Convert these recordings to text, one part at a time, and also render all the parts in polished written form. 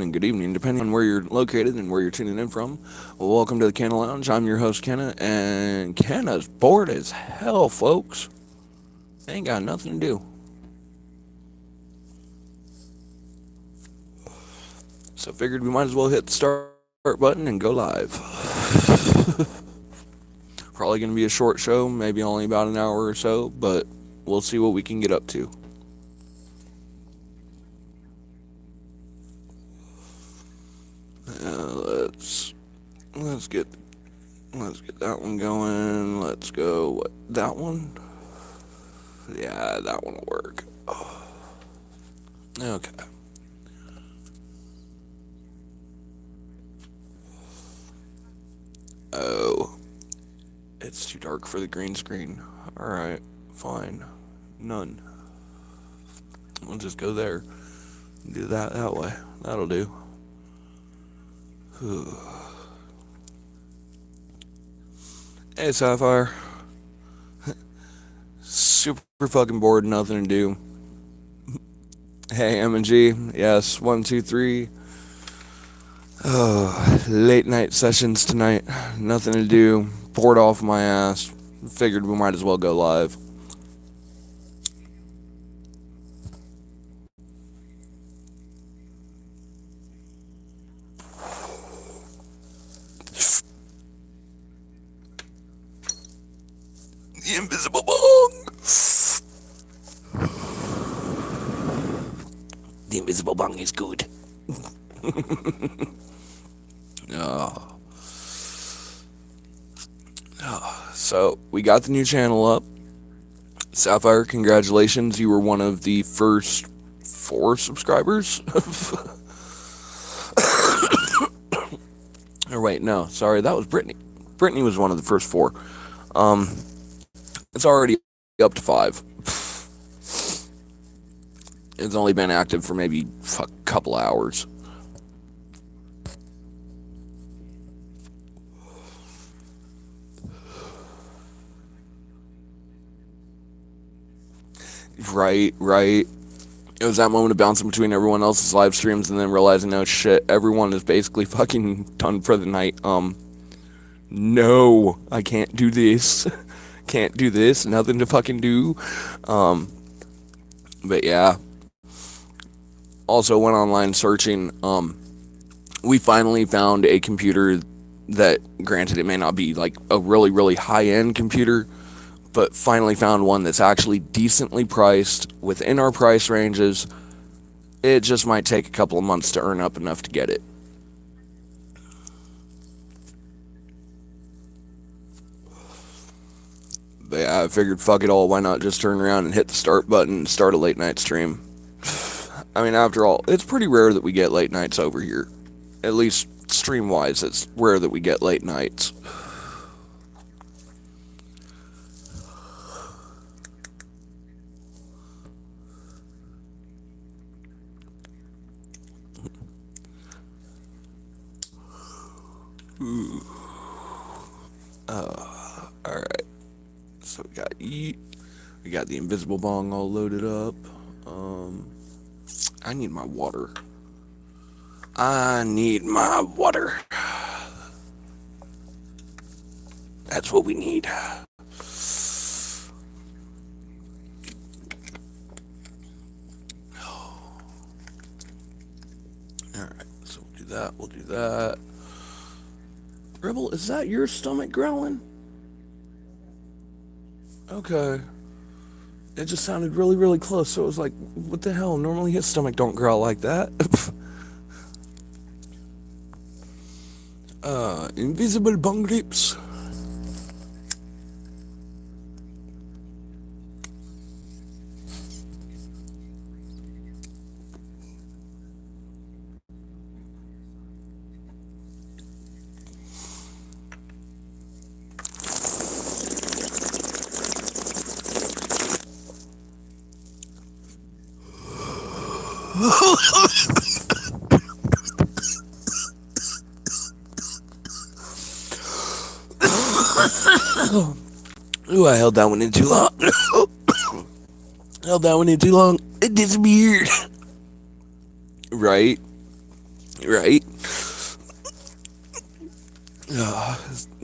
and good evening, depending on where you're located and where you're tuning in from. Well, welcome to the Canna Lounge. I'm your host, Canna, and Canna's bored as hell, folks. Ain't got nothing to do. So figured we might as well hit the start button and go live. Probably going to be a short show, maybe only about an hour or so, but we'll see what we can get up to. Let's get that one going. Let's go. That one? Yeah, that one will work. Okay. Oh, it's too dark for the green screen. Alright, fine. None. We'll just go there. Do that way. That'll do. Hey, Sapphire. Super fucking bored, nothing to do. Hey, M and G. Yes, 1, 2, 3. Oh, late night sessions tonight. Nothing to do. Bored off my ass. Figured we might as well go live. The invisible bong. The invisible bong is good. Oh. So, we got the new channel up. Sapphire, congratulations. You were one of the first 4 subscribers. Or wait, no, sorry, that was Brittany. Brittany was one of the first 4. It's already up to 5. It's only been active for maybe a couple hours. Right. It was that moment of bouncing between everyone else's live streams and then realizing, oh shit, everyone is basically fucking done for the night. No, I can't do this. Can't do this. Nothing to fucking do. But yeah. Also went online searching. We finally found a computer that, granted, it may not be like a really, really high-end computer, but finally found one that's actually decently priced within our price ranges. It just might take a couple of months to earn up enough to get it. But yeah, I figured fuck it all, why not just turn around and hit the start button and start a late night stream. I mean, after all, it's pretty rare that we get late nights over here. At least stream wise, it's rare that we get late nights. Alright. So we got eat. We got the invisible bong all loaded up. I need my water. That's what we need. Alright, so we'll do that. Rebel, is that your stomach growling? Okay. It just sounded really, really close, so it was like, what the hell? Normally his stomach don't growl like that. Invisible bong rips. Ooh, I held that one in too long. Held that one in too long. It disappeared. Right? right?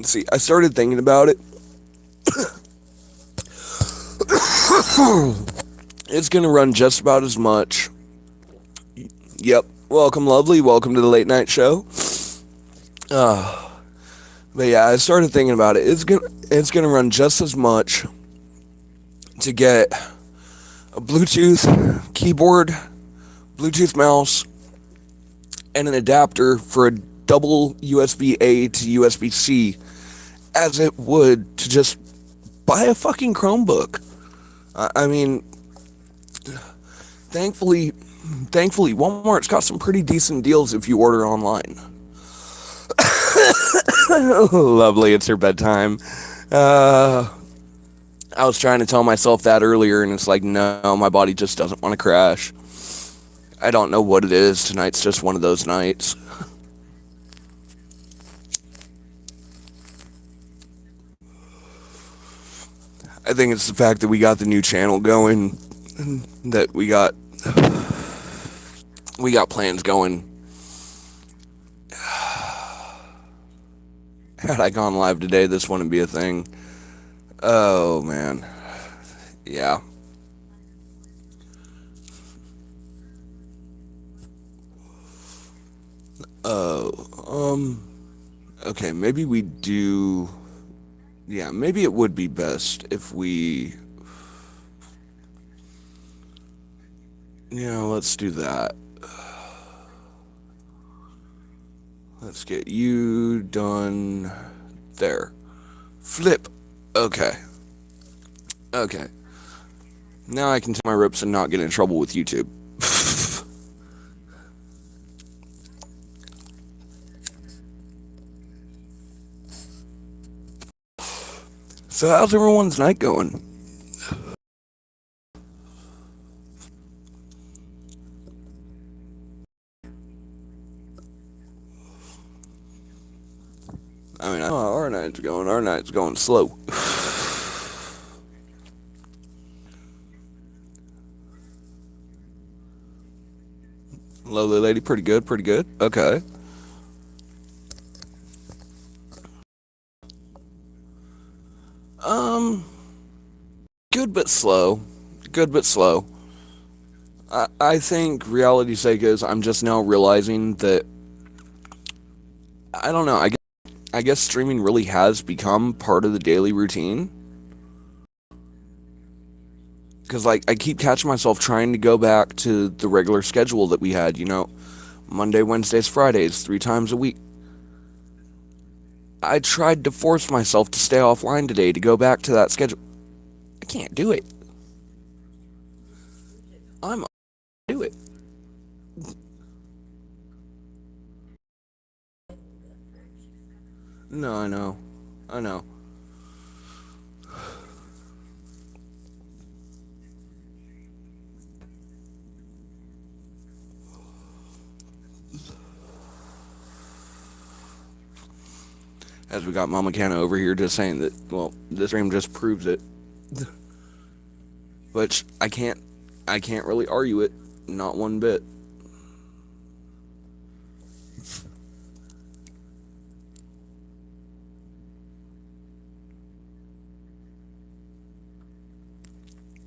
See, I started thinking about it. It's gonna run just about as much. Yep. Welcome, lovely. Welcome to the late night show. But yeah, I started thinking about it. It's gonna run just as much to get a Bluetooth keyboard, Bluetooth mouse, and an adapter for a double USB A to USB C as it would to just buy a fucking Chromebook. I mean, thankfully, Walmart's got some pretty decent deals if you order online. Lovely, it's her bedtime. I was trying to tell myself that earlier, and it's like, no, my body just doesn't want to crash. I don't know what it is. Tonight's just one of those nights. I think it's the fact that we got the new channel going, that we got plans going. Had I gone live today, this wouldn't be a thing. Oh man, yeah. Oh, okay, maybe we do. Yeah, maybe it would be best if we. Yeah, let's do that. Let's get you done there. Flip. Okay. Okay. Now I can tie my ropes and not get in trouble with YouTube. So how's everyone's night going? I mean, our night's going slow. Lovely lady, pretty good, pretty good. Okay. Um, good but slow. Good but slow. I think reality's sake is I'm just now realizing that I don't know. I guess streaming really has become part of the daily routine. Because like I keep catching myself trying to go back to the regular schedule that we had. Monday, Wednesdays, Fridays, 3 times a week. I tried to force myself to stay offline today to go back to that schedule. I can't do it. I'm do it. No, I know. I know. As we got Mama Canna over here just saying that, well, this stream just proves it. Which I can't really argue it, not one bit.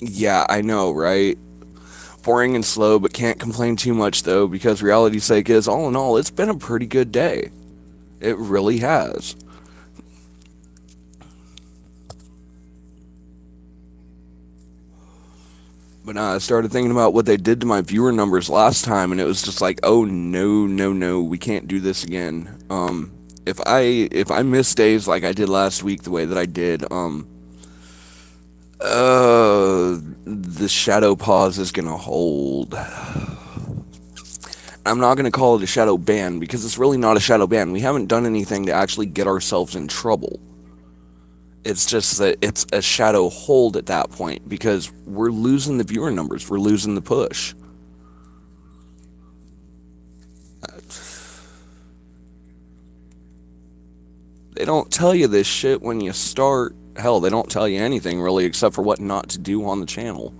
Yeah, I know, right? Boring and slow, but can't complain too much though, because reality's sake is, all in all, it's been a pretty good day. It really has. But I started thinking about what they did to my viewer numbers last time, and it was just like, oh no, no, no, we can't do this again. If I miss days like I did last week, the way that I did, the shadow pause is gonna hold. I'm not gonna call it a shadow ban because it's really not a shadow ban. We haven't done anything to actually get ourselves in trouble. It's just that it's a shadow hold at that point because we're losing the viewer numbers. We're losing the push. They don't tell you this shit when you start. Hell, they don't tell you anything really except for what not to do on the channel.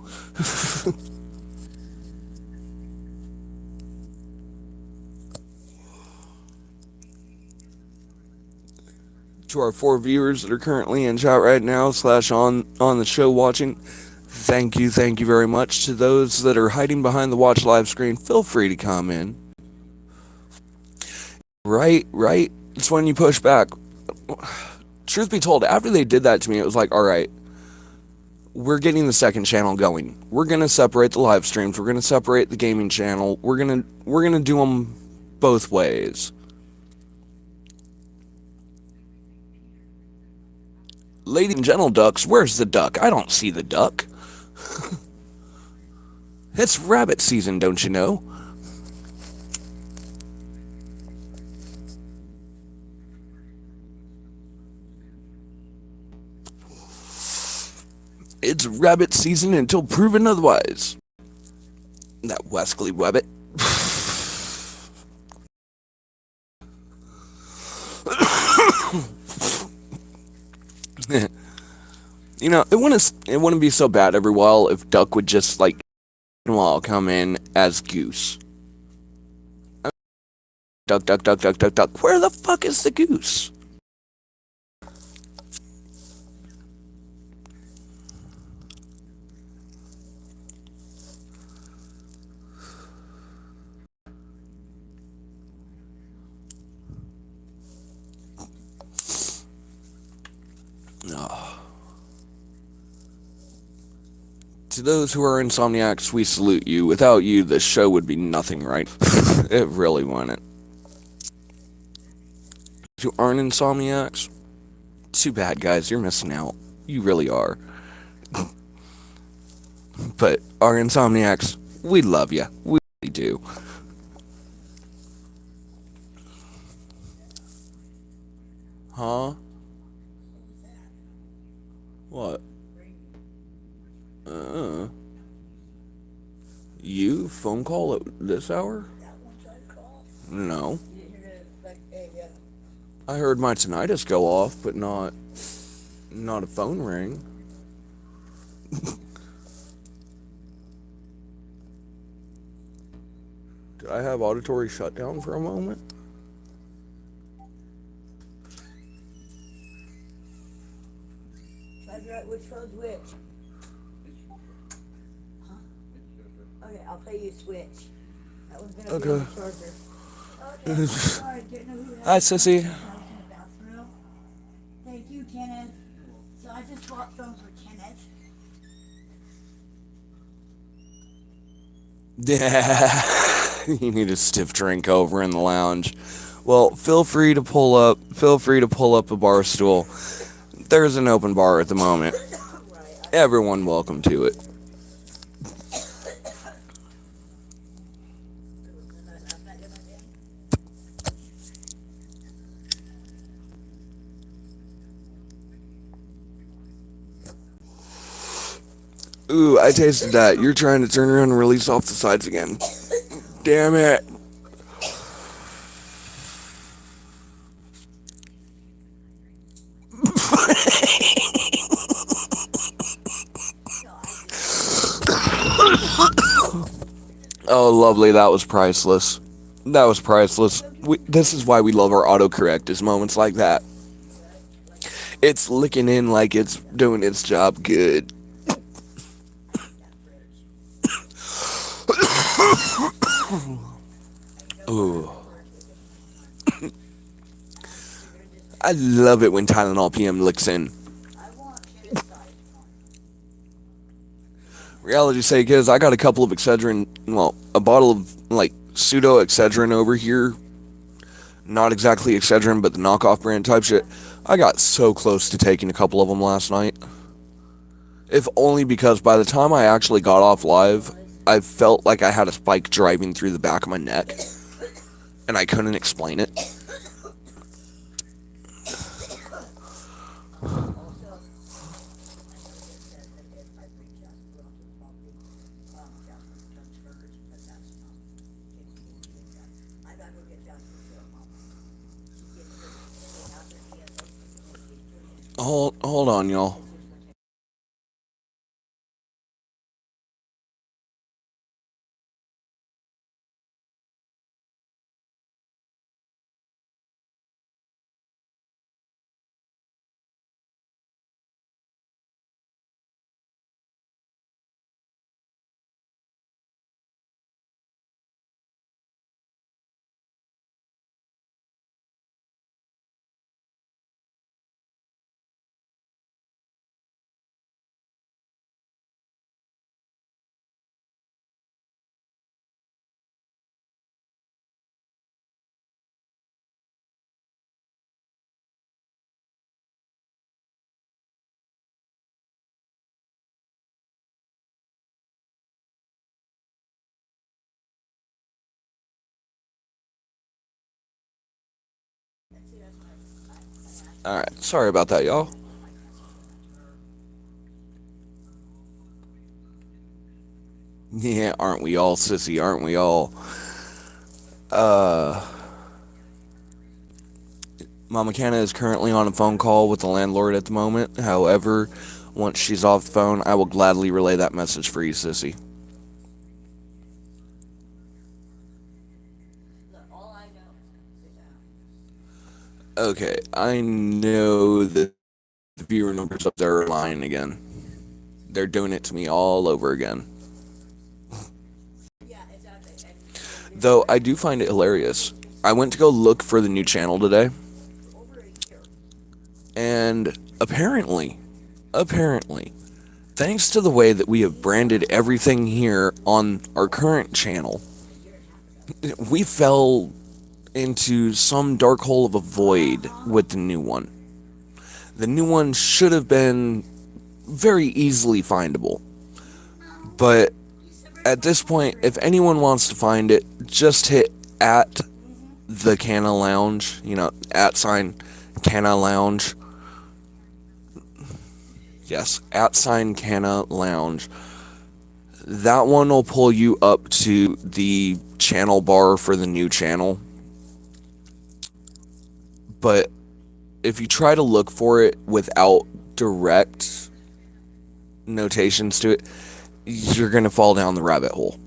To our 4 viewers that are currently in chat right now, slash on the show watching, thank you very much. To those that are hiding behind the watch live screen, feel free to come in. Right. It's when you push back. Truth be told, after they did that to me, it was like, all right, we're getting the second channel going. We're gonna separate the live streams. We're gonna separate the gaming channel. We're gonna do them both ways. Ladies and gentle ducks, where's the duck? I don't see the duck. It's rabbit season, don't you know? It's rabbit season until proven otherwise. That Wesley Webbit. You know, it wouldn't be so bad every while if Duck would just like come in as Goose. Duck. Where the fuck is the goose? Oh. To those who are insomniacs, we salute you. Without you, the show would be nothing, right? It really wouldn't. Who aren't insomniacs? Too bad, guys. You're missing out. You really are. But our insomniacs, we love you. We really do. Huh? What? You phone call at this hour? No. I heard my tinnitus go off, but not a phone ring. Did I have auditory shutdown for a moment? Which phone's which? Huh? Okay, I'll pay you switch. That one's gonna be on the charger. Okay, sorry, didn't know who had Hi, Sissy. in the bathroom. Thank you, Kenneth. So I just bought phones for Kenneth. Yeah, you need a stiff drink over in the lounge. Well, feel free to pull up a bar stool. There's an open bar at the moment. Everyone welcome to it. Ooh, I tasted that. You're trying to turn around and release off the sides again. Damn it. Oh, lovely. That was priceless. This is why we love our autocorrect, is moments like that. It's licking in like it's doing its job good. Ooh. I love it when Tylenol PM licks in. Reality's sake is, I got a couple of Excedrin, a bottle of, pseudo Excedrin over here. Not exactly Excedrin, but the knockoff brand type shit. I got so close to taking a couple of them last night. If only because by the time I actually got off live, I felt like I had a spike driving through the back of my neck. And I couldn't explain it. Hold on, y'all. Alright, sorry about that, y'all. Yeah, aren't we all, sissy? Aren't we all? Uh, Mama Canna is currently on a phone call with the landlord at the moment. However, once she's off the phone, I will gladly relay that message for you, sissy. Look, all I know is Okay, I know the viewer numbers up there are lying again. They're doing it to me all over again. yeah, exactly. And Though I do find it hilarious. I went to go look for the new channel today, for over a year. and apparently, thanks to the way that we have branded everything here on our current channel, we fell into some dark hole of a void with the new one. The new one should have been very easily findable. But at this point, if anyone wants to find it, just hit at the Canna Lounge, at sign Canna Lounge. Yes, at sign Canna Lounge. That one will pull you up to the channel bar for the new channel. But if you try to look for it without direct notations to it, you're going to fall down the rabbit hole.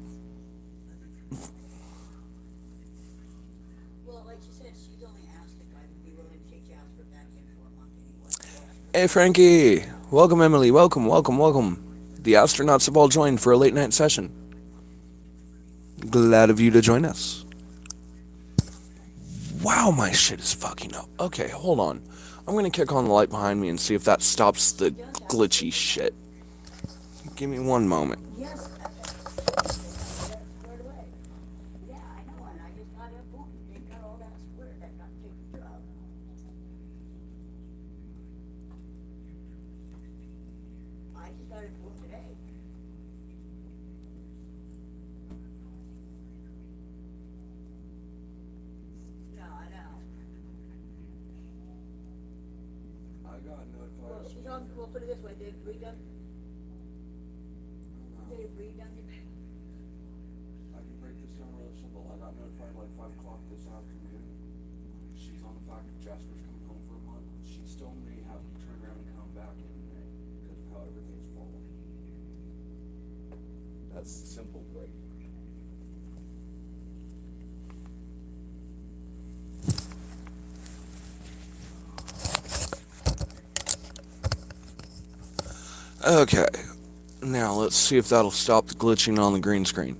Well, like she said, she's only asked if I would be willing to take Jasper back in for a month anyway. Hey, Frankie. Welcome, Emily. Welcome, welcome, welcome. The astronauts have all joined for a late night session. Glad of you to join us. Wow, my shit is fucking up. Okay, hold on. I'm gonna kick on the light behind me and see if that stops the glitchy shit. Give me one moment. Yes, squared away. Yeah, I know, and I just got up on they got all that square that got taken care of. I just got it for today. No, I know. I got Well, she's on. We'll put it this way: they've redone. They've redone it. I can break this down really simple. I got notified like 5 o'clock this afternoon. She's on the fact that Jasper's coming home for a month. She still may have to turn around and come back in May because of how everything's falling. That's the simple break. Okay, now let's see if that'll stop the glitching on the green screen.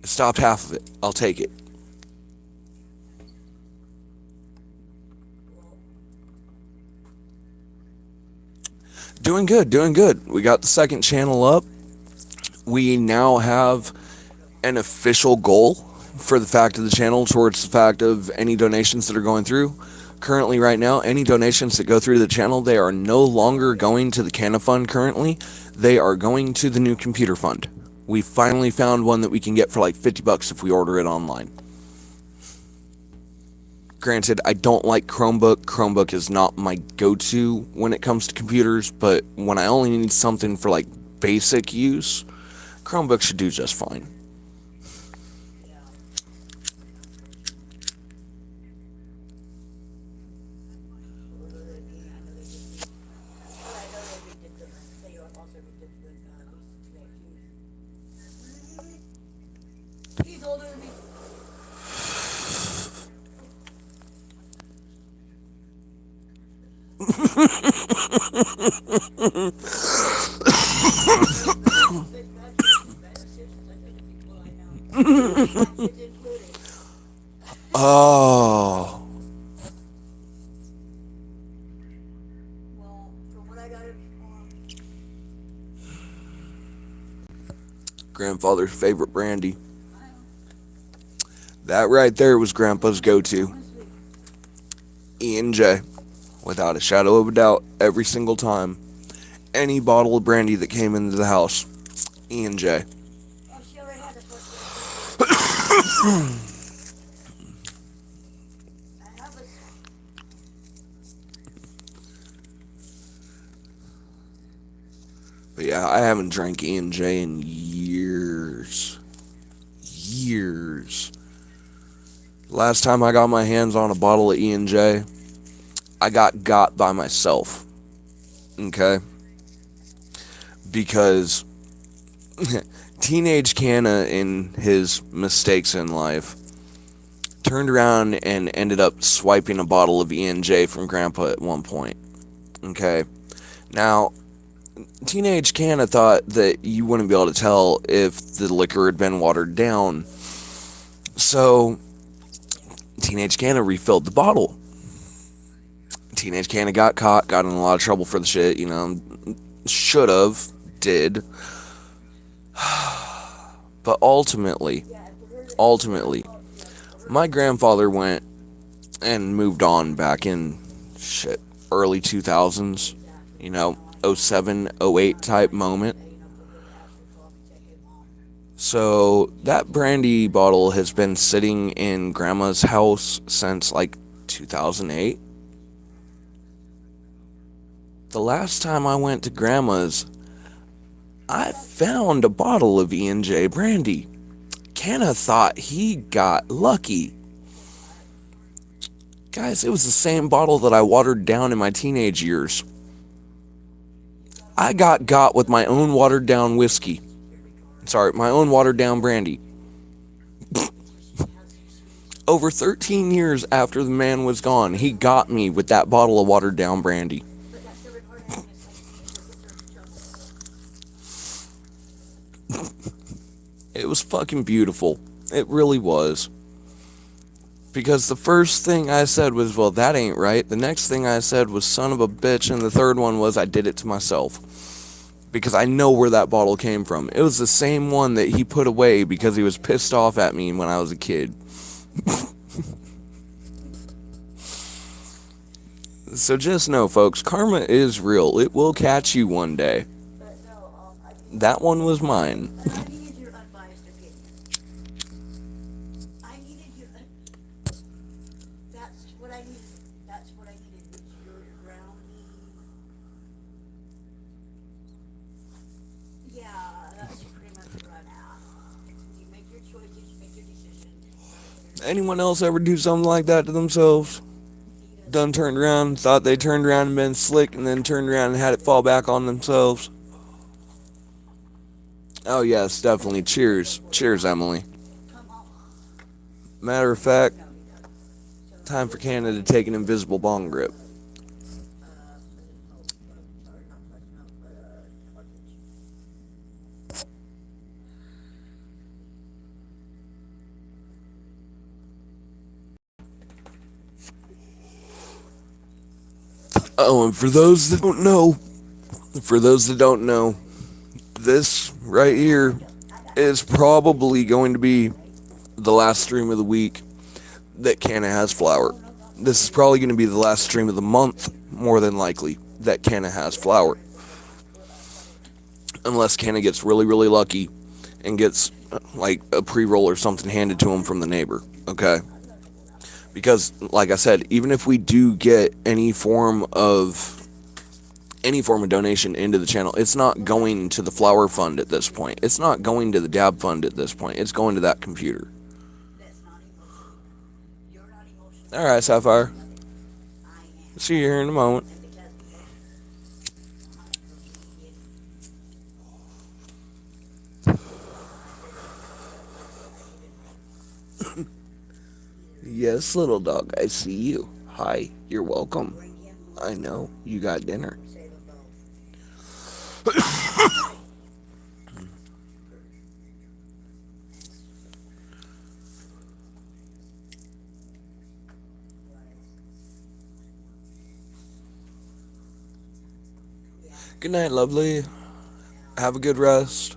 It stopped half of it. I'll take it. Doing good, doing good. We got the second channel up. We now have an official goal for the fact of the channel towards the fact of any donations that are going through. Currently, right now, any donations that go through the channel, they are no longer going to the Canna Fund currently. They are going to the new computer fund. We finally found one that we can get for like $50 if we order it online. Granted, I don't like Chromebook. Chromebook is not my go-to when it comes to computers, but when I only need something for like basic use, Chromebook should do just fine. He's older than me. Oh. Well, from what I got it Grandfather's favorite brandy. That right there was Grandpa's go-to. E&J. Without a shadow of a doubt, every single time. Any bottle of brandy that came into the house, E&J. oh, she already had the first one. I Yeah, I haven't drank E&J in years. Years. Last time I got my hands on a bottle of E&J, I got by myself. Okay? Because teenage Canna, in his mistakes in life, turned around and ended up swiping a bottle of E&J from Grandpa at one point. Okay? Now, teenage Canna thought that you wouldn't be able to tell if the liquor had been watered down. So, teenage Canna refilled the bottle. Teenage Canna got caught, got in a lot of trouble for the shit, you know. Should've, did. But ultimately, my grandfather went and moved on back in early 2000s, you know, 07, 08 type moment. So that brandy bottle has been sitting in Grandma's house since like 2008. The last time I went to Grandma's, I found a bottle of E&J brandy. Canna thought he got lucky. Guys, it was the same bottle that I watered down in my teenage years. I got with my own watered down whiskey. Sorry, my own watered down brandy. Over 13 years after the man was gone, he got me with that bottle of watered down brandy. It was fucking beautiful. It really was. Because the first thing I said was, well, that ain't right. The next thing I said was, son of a bitch. And the third one was, I did it to myself. Because I know where that bottle came from. It was the same one that he put away because he was pissed off at me when I was a kid. So just know, folks, karma is real. It will catch you one day. That one was mine. I needed your unbiased opinion. I needed your. That's what I needed. That's what I needed. Was your grounding. Yeah, that's pretty much run out. You make your choices, you make your decisions. Anyone else ever do something like that to themselves? Done turned around, thought they turned around and been slick, and then turned around and had it fall back on themselves? Oh yes, definitely. Cheers. Cheers, Emily. Matter of fact, time for Canada to take an invisible bong grip. Oh, and for those that don't know, this right here is probably going to be the last stream of the week that Canna has flour. This is probably going to be the last stream of the month, more than likely, that Canna has flour. Unless Canna gets really, really lucky and gets like a pre-roll or something handed to him from the neighbor, okay? Because, like I said, even if we do get any form of donation into the channel, it's not going to the flower fund at this point. It's not going to the dab fund at this point. It's going to that computer. All right, Sapphire. See you here in a moment. Yes, little dog, I see you. Hi, you're welcome. I know, you got dinner. Good night, lovely. Have a good rest.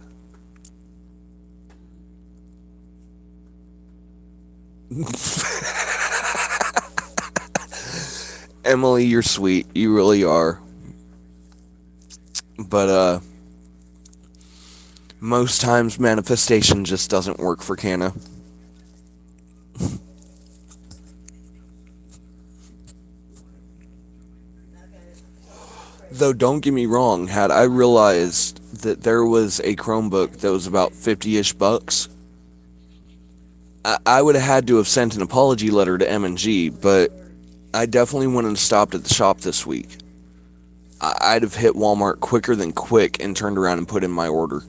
Emily, you're sweet. You really are. But, most times manifestation just doesn't work for Canna. Though, don't get me wrong, had I realized that there was a Chromebook that was about 50-ish bucks, I would have had to have sent an apology letter to M&G, but I definitely wouldn't have stopped at the shop this week. I'd have hit Walmart quicker than quick and turned around and put in my order.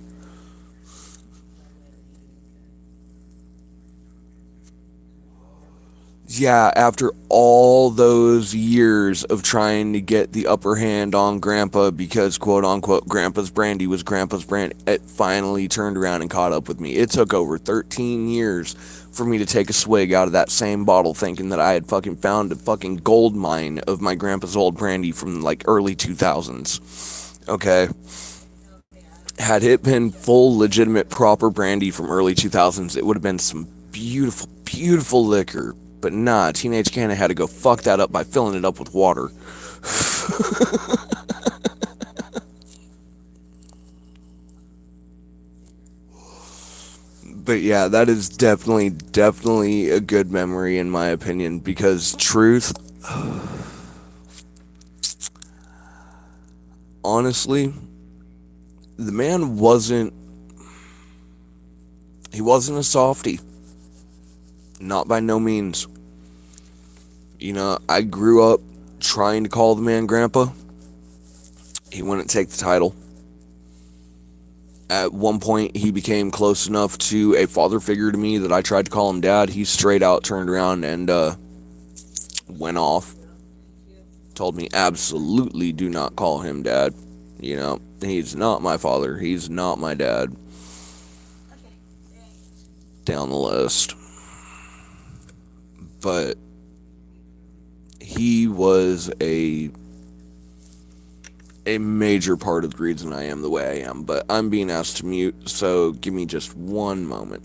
Yeah, after all those years of trying to get the upper hand on Grandpa because, quote unquote, Grandpa's brandy was Grandpa's brand, it finally turned around and caught up with me. It took over 13 years for me to take a swig out of that same bottle thinking that I had fucking found a fucking gold mine of my grandpa's old brandy from like early 2000s. Okay? Had it been full, legitimate, proper brandy from early 2000s, it would have been some beautiful, beautiful liquor. But nah, Teenage Canna had to go fuck that up by filling it up with water. But yeah, that is definitely, definitely a good memory in my opinion because truth, honestly, the man he wasn't a softie. Not by no means. You know, I grew up trying to call the man grandpa. He wouldn't take the title. At one point, he became close enough to a father figure to me that I tried to call him dad. He straight out turned around and went off. Told me absolutely do not call him dad. You know, he's not my father. He's not my dad. Down the list. But he was a major part of the reason I am the way I am. But I'm being asked to mute, so give me just one moment.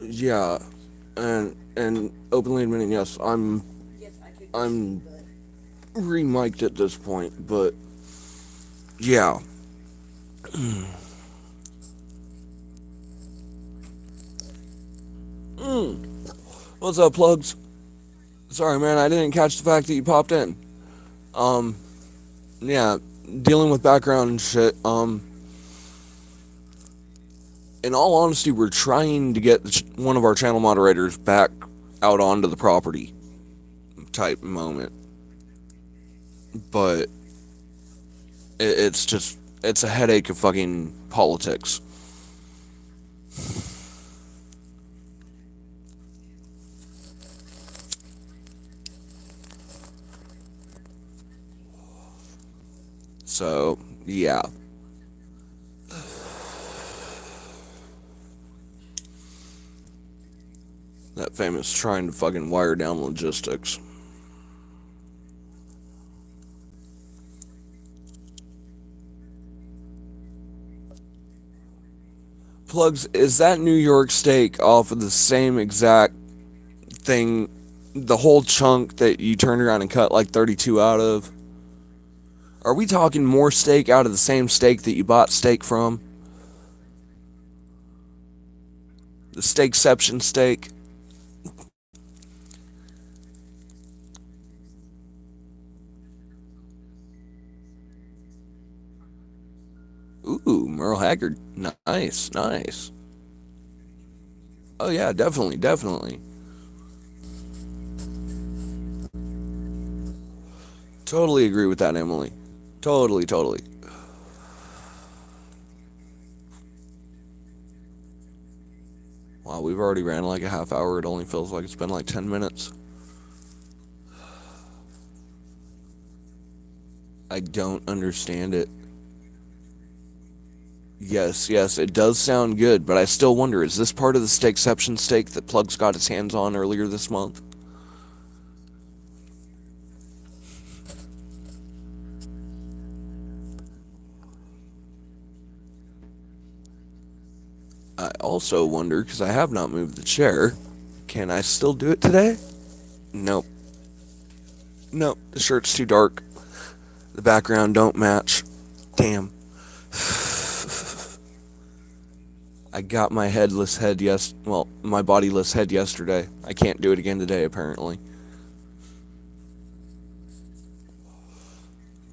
Yeah, and openly admitting, yes, Yes, I could go see, I'm but remiked at this point, but yeah. What's up, plugs? Sorry, man, I didn't catch the fact that you popped in. Um, yeah, dealing with background and shit. In all honesty, we're trying to get one of our channel moderators back out onto the property type moment, but it's just it's a headache of fucking politics. So yeah, that famous trying to fucking wire down logistics. Plugs, is that New York steak off of the same exact thing, the whole chunk that you turned around and cut like 32 out of? Are we talking more steak out of the same steak that you bought steak from? The steakception steak? Ooh, Merle Haggard. Nice, nice. Oh yeah, definitely, definitely. Totally agree with that, Emily. Totally, totally. Wow, we've already ran like a half hour. It only feels like it's been like 10 minutes. I don't understand it. Yes, yes, it does sound good, but I still wonder, is this part of the steakception steak that Plugs got his hands on earlier this month? I also wonder, because I have not moved the chair, can I still do it today? Nope. Nope, the shirt's too dark. The background don't match. Damn. I got my headless head my bodyless head yesterday. I can't do it again today, apparently.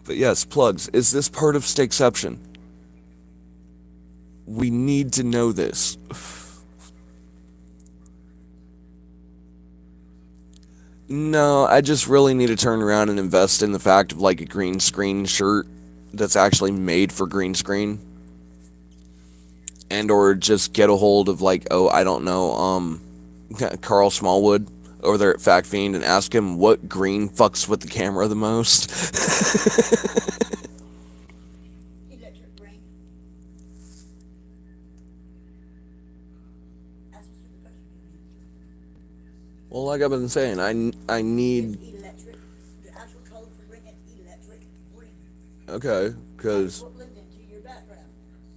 But yes, Plugs, is this part of Steakception? We need to know this. No, I just really need to turn around and invest in the fact of like a green screen shirt that's actually made for green screen. And or just get a hold of like, oh, I don't know, Carl Smallwood over there at Fact Fiend and ask him what green fucks with the camera the most. electric ring. That's what the person Well, like I've been saying, I is need electric. The actual color for ring is electric ring. okay, That's cause what blends into your background.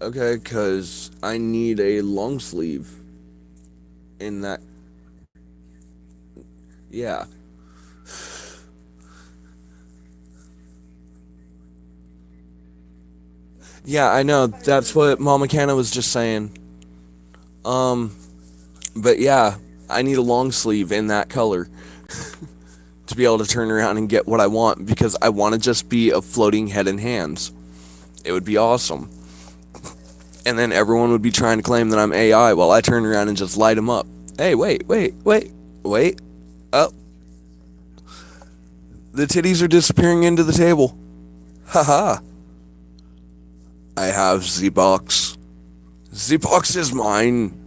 okay, cause I need a long sleeve in that. Yeah, yeah, I know. That's what Mama Canna was just saying. Um, but yeah, I need a long sleeve in that color to be able to turn around and get what I want because I want to just be a floating head and hands. It would be awesome. And then everyone would be trying to claim that I'm AI while I turn around and just light them up. Hey, wait. Oh, the titties are disappearing into the table. Haha. I have Z-Box. Z-Box is mine.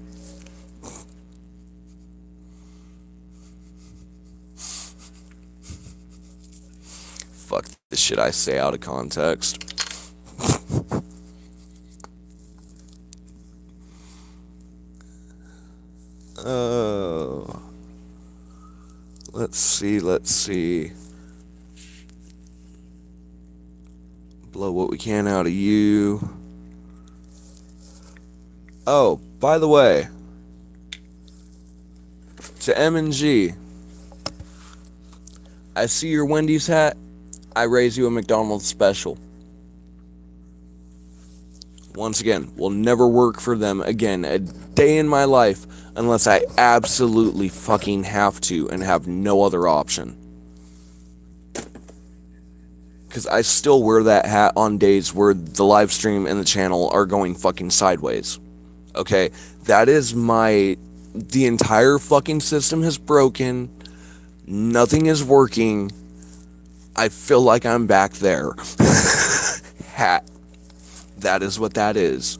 Fuck the shit I say out of context. Oh. Let's see. Blow what we can out of you. Oh, by the way, To M&G, I see your Wendy's hat. I raise you a McDonald's special. Once again, will never work for them again a day in my life unless I absolutely fucking have to and have no other option. Because I still wear that hat on days where the live stream and the channel are going fucking sideways. Okay? That is the entire fucking system has broken. Nothing is working. I feel like I'm back there. Hat. That is what that is.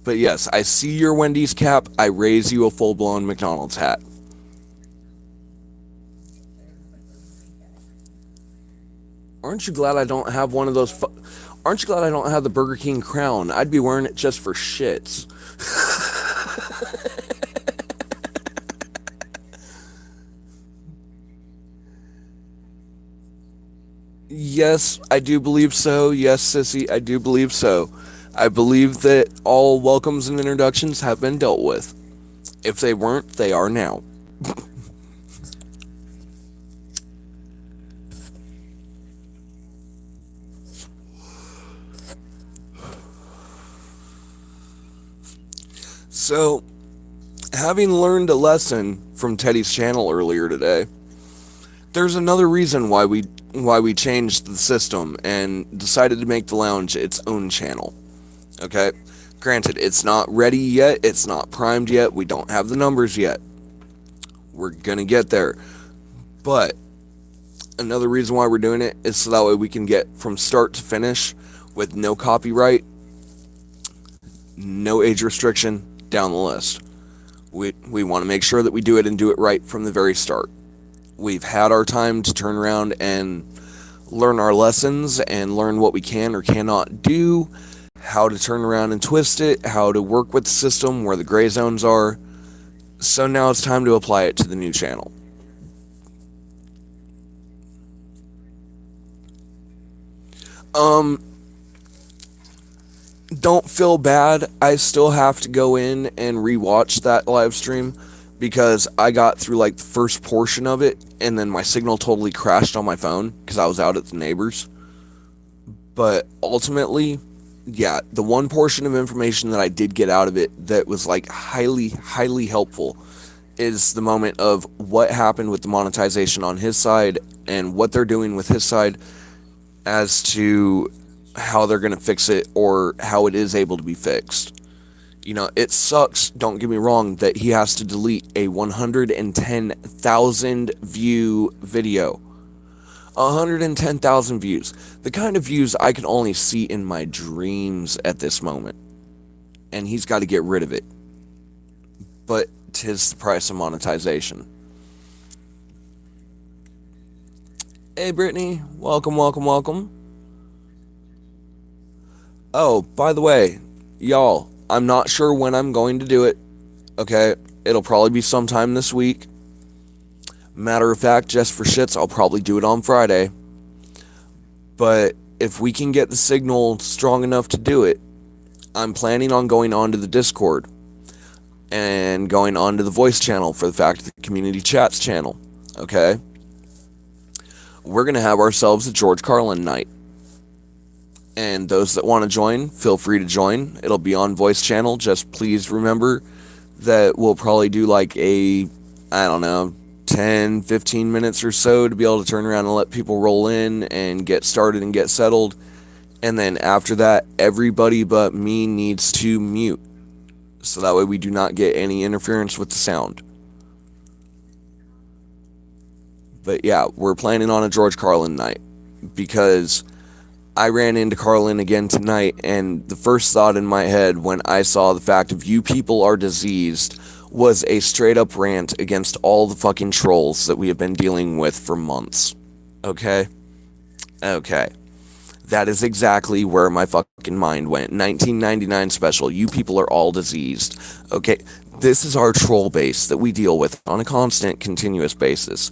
But yes, I see your Wendy's cap. I raise you a full-blown McDonald's hat. Aren't you glad I don't have one of those? Aren't you glad I don't have the Burger King crown? I'd be wearing it just for shits. Yes, I do believe so. Yes, sissy, I do believe so. I believe that all welcomes and introductions have been dealt with. If they weren't, they are now. So, having learned a lesson from Teddy's channel earlier today, there's another reason why we changed the system and decided to make the lounge its own channel. Okay? Granted, it's not ready yet, it's not primed yet, we don't have the numbers yet. We're gonna get there. But another reason why we're doing it is so that way we can get from start to finish with no copyright, no age restriction, down the list. We want to make sure that we do it and do it right from the very start. We've had our time to turn around and learn our lessons and learn what we can or cannot do, how to turn around and twist it, how to work with the system, where the gray zones are. So now it's time to apply it to the new channel. Don't feel bad. I still have to go in and rewatch that live stream because I got through like the first portion of it and then my signal totally crashed on my phone because I was out at the neighbors. But ultimately, yeah, the one portion of information that I did get out of it that was like highly, highly helpful is the moment of what happened with the monetization on his side and what they're doing with his side as to how they're going to fix it or how it is able to be fixed. You know, it sucks, don't get me wrong, that he has to delete a 110,000 view video. 110,000 views. The kind of views I can only see in my dreams at this moment. And he's got to get rid of it. But 'tis the price of monetization. Hey Brittany, welcome, welcome, welcome. Oh, by the way, y'all, I'm not sure when I'm going to do it. Okay, it'll probably be sometime this week. Matter of fact, just for shits, I'll probably do it on Friday. But if we can get the signal strong enough to do it, I'm planning on going onto the Discord and going onto the voice channel for the fact of the community chats channel. Okay? We're going to have ourselves a George Carlin night. And those that want to join, feel free to join. It'll be on voice channel. Just please remember that we'll probably do like a, I don't know, 10, 15 minutes or so to be able to turn around and let people roll in and get started and get settled. And then after that, everybody but me needs to mute. So that way we do not get any interference with the sound. But yeah, we're planning on a George Carlin night because I ran into Carlin again tonight, and the first thought in my head when I saw the fact of you people are diseased was a straight up rant against all the fucking trolls that we have been dealing with for months. Okay? Okay. That is exactly where my fucking mind went. 1999 special, you people are all diseased. Okay? This is our troll base that we deal with on a constant, continuous basis.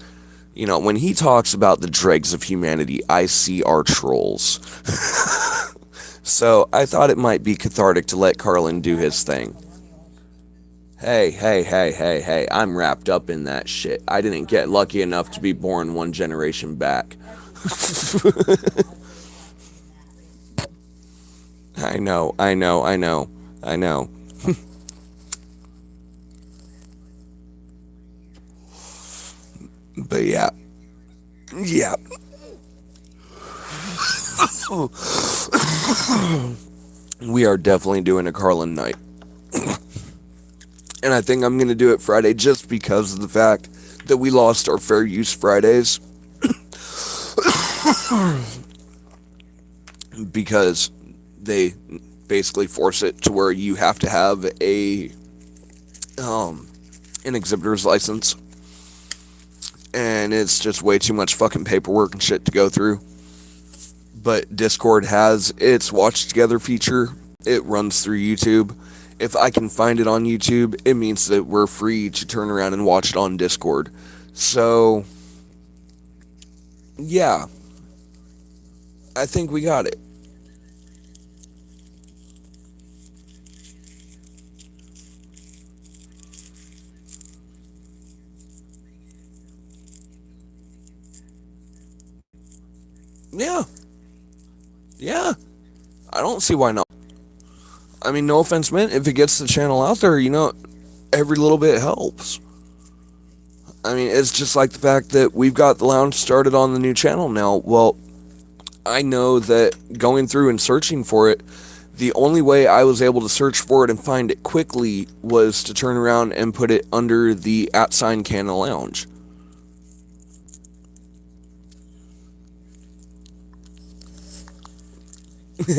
You know, when he talks about the dregs of humanity, I see our trolls. So I thought it might be cathartic to let Carlin do his thing. Hey. I'm wrapped up in that shit. I didn't get lucky enough to be born one generation back. I know. But yeah. Yeah. We are definitely doing a Carlin night. And I think I'm going to do it Friday just because of the fact that we lost our fair use Fridays. Because they basically force it to where you have to have um an exhibitor's license, and it's just way too much fucking paperwork and shit to go through. But Discord has its watch together feature. It runs through YouTube. If I can find it on YouTube, it means that we're free to turn around and watch it on Discord. So yeah, I think we got it. Yeah, yeah. I don't see why not. I mean, no offense meant. If it gets the channel out there, every little bit helps. I mean, it's just like the fact that we've got the lounge started on the new channel now. Well, I know that going through and searching for it, the only way I was able to search for it and find it quickly was to turn around and put it under the @ Canna Lounge. The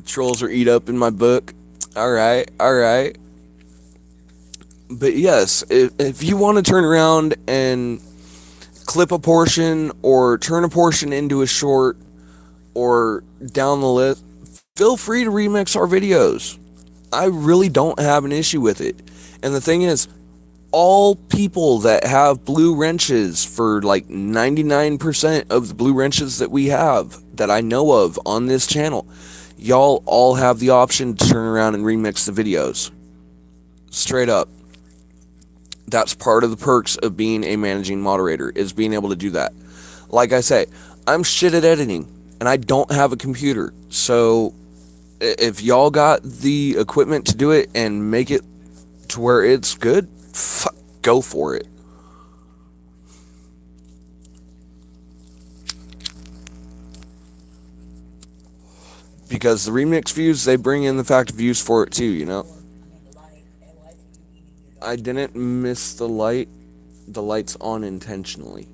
trolls are eat up in my book. Alright, alright. But yes, if you want to turn around and clip a portion or turn a portion into a short or down the list, feel free to remix our videos. I really don't have an issue with it. And the thing is, all people that have blue wrenches, for like 99% of the blue wrenches that we have, that I know of on this channel, y'all all have the option to turn around and remix the videos. Straight up. That's part of the perks of being a managing moderator, is being able to do that. Like I say, I'm shit at editing, and I don't have a computer. So if y'all got the equipment to do it and make it to where it's good, fuck, go for it. Because the remix views, they bring in the fact of views for it too. I didn't miss the light. The light's on intentionally.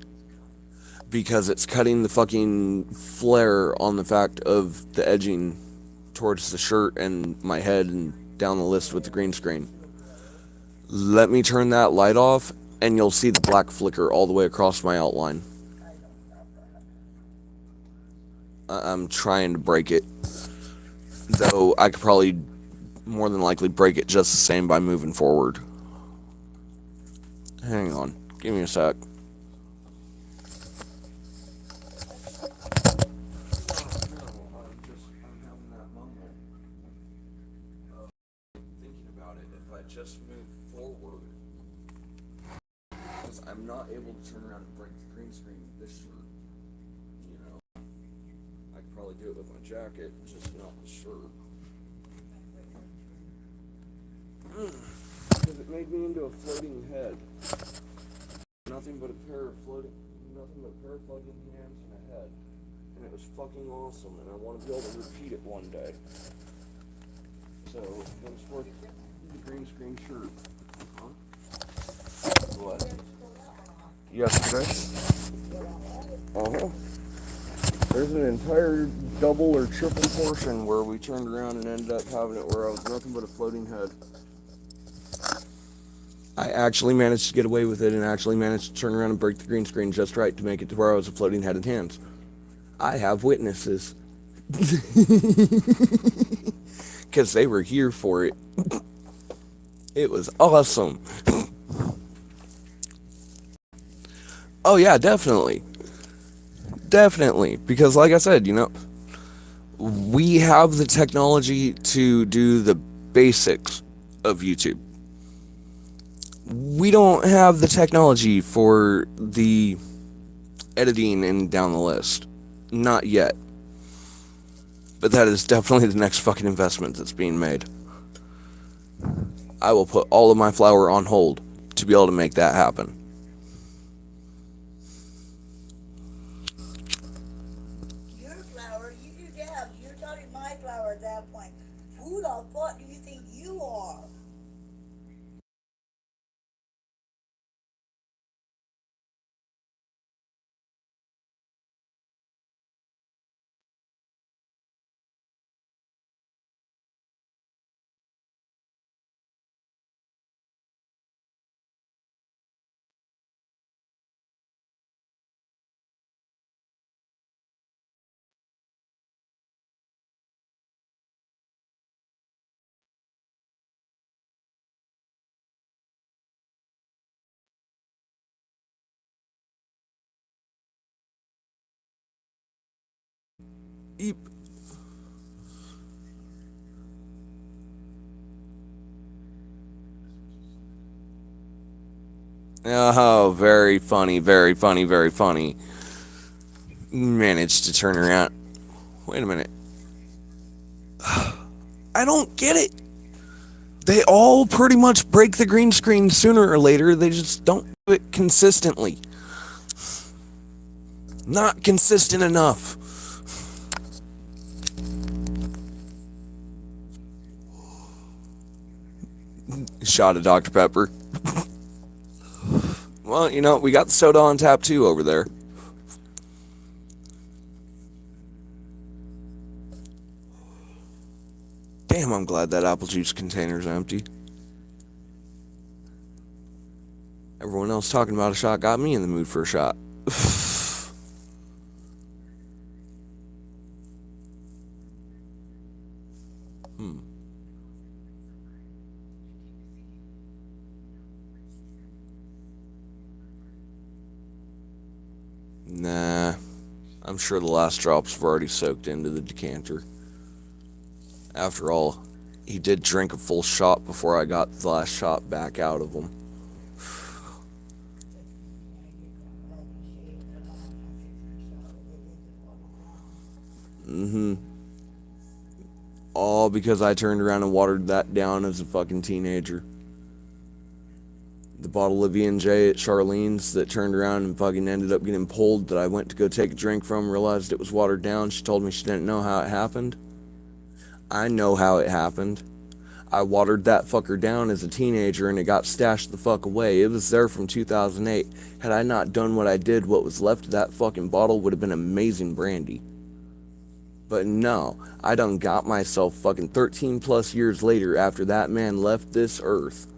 Because it's cutting the fucking flare on the fact of the edging towards the shirt and my head and down the list with the green screen. Let me turn that light off, and you'll see the black flicker all the way across my outline. I'm trying to break it, though I could probably more than likely break it just the same by moving forward. Hang on, give me a sec. Just move forward, because I'm not able to turn around and break the green screen with this shirt. I could probably do it with my jacket, just not the shirt. Because it made me into a floating head. Nothing but a pair of floating hands and a head. And it was fucking awesome, and I want to be able to repeat it one day. So, henceforth, the green screen shirt. Huh? What? Yesterday? Uh-huh. There's an entire double or triple portion where we turned around and ended up having it where I was nothing but a floating head. I actually managed to get away with it and actually managed to turn around and break the green screen just right to make it to where I was a floating head and hands. I have witnesses. Because they were here for it. It was awesome. Oh yeah, definitely. Definitely, because like I said, we have the technology to do the basics of YouTube. We don't have the technology for the editing and down the list. Not yet. But that is definitely the next fucking investment that's being made. I will put all of my flour on hold to be able to make that happen. Your flower, you damn, you're talking my flower at that point. Who the fuck do you think you are? Eep. Oh, very funny, very funny, very funny. Managed to turn around. Wait a minute. I don't get it. They all pretty much break the green screen sooner or later. They just don't do it consistently. Not consistent enough. Shot of Dr. Pepper. Well, we got the soda on tap too over there. Damn, I'm glad that apple juice container's empty. Everyone else talking about a shot got me in the mood for a shot. Nah, I'm sure the last drops have already soaked into the decanter. After all, he did drink a full shot before I got the last shot back out of him. Mm-hmm. All because I turned around and watered that down as a fucking teenager. The bottle of E&J at Charlene's that turned around and fucking ended up getting pulled that I went to go take a drink from, realized it was watered down. She told me she didn't know how it happened. I know how it happened. I watered that fucker down as a teenager and it got stashed the fuck away. It was there from 2008. Had I not done what I did, what was left of that fucking bottle would have been amazing brandy. But no, I done got myself fucking 13 plus years later after that man left this earth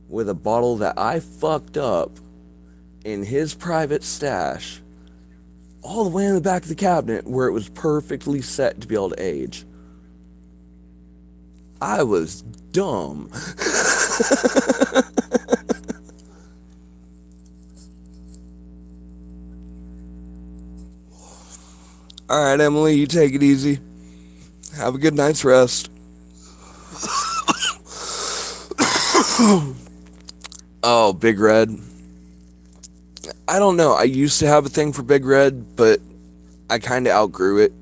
with a bottle that I fucked up in his private stash all the way in the back of the cabinet where it was perfectly set to be able to age. I was dumb. Alright, Emily, you take it easy. Have a good night's rest. Oh, Big Red. I don't know. I used to have a thing for Big Red, but I kind of outgrew it.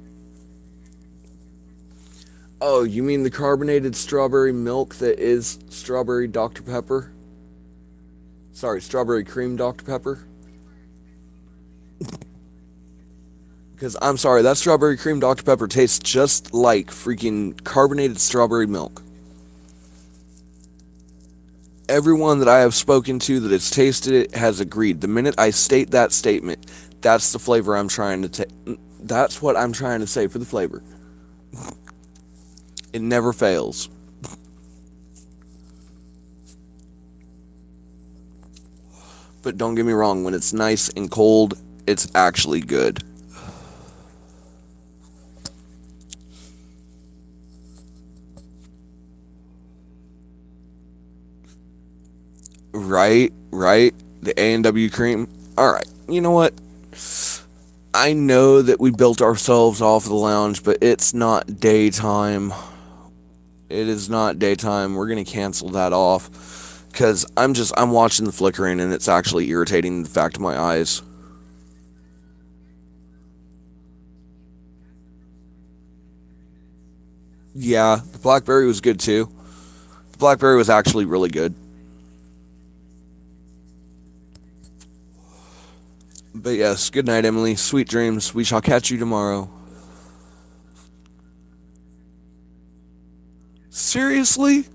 Oh, you mean the carbonated strawberry milk that is strawberry Dr. Pepper? Sorry, strawberry cream Dr. Pepper? Because I'm sorry, that strawberry cream Dr. Pepper tastes just like freaking carbonated strawberry milk. Everyone that I have spoken to that has tasted it has agreed. The minute I state that statement, that's the flavor I'm trying to that's what I'm trying to say for the flavor. It never fails. But don't get me wrong, when it's nice and cold, it's actually good. Right. The A&W cream. Alright, you know what? I know that we built ourselves off the lounge, but it's not daytime. It is not daytime. We're gonna cancel that off because I'm watching the flickering and it's actually irritating the fact of my eyes. Yeah, the blackberry was good too. The blackberry was actually really good. But yes, good night, Emily. Sweet dreams. We shall catch you tomorrow. Seriously?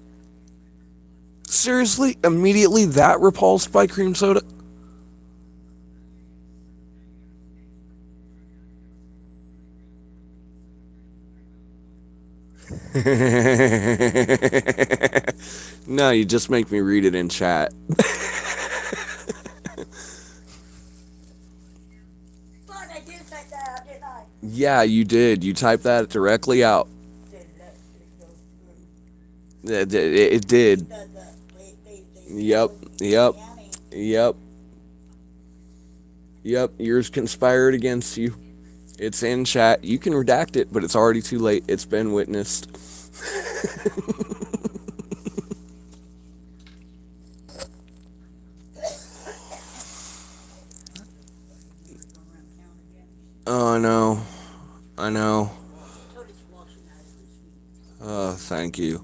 Seriously? Immediately that repulsed by cream soda? No, you just make me read it in chat. Fuck, I did take that out, didn't I? Yeah, you did. You typed that directly out. Did that shit go through? It did. They Yep, yep, Yanny. yep, yep. Yours conspired against you. It's in chat. You can redact it, but it's already too late. It's been witnessed. Oh, I know. I know. Thank you.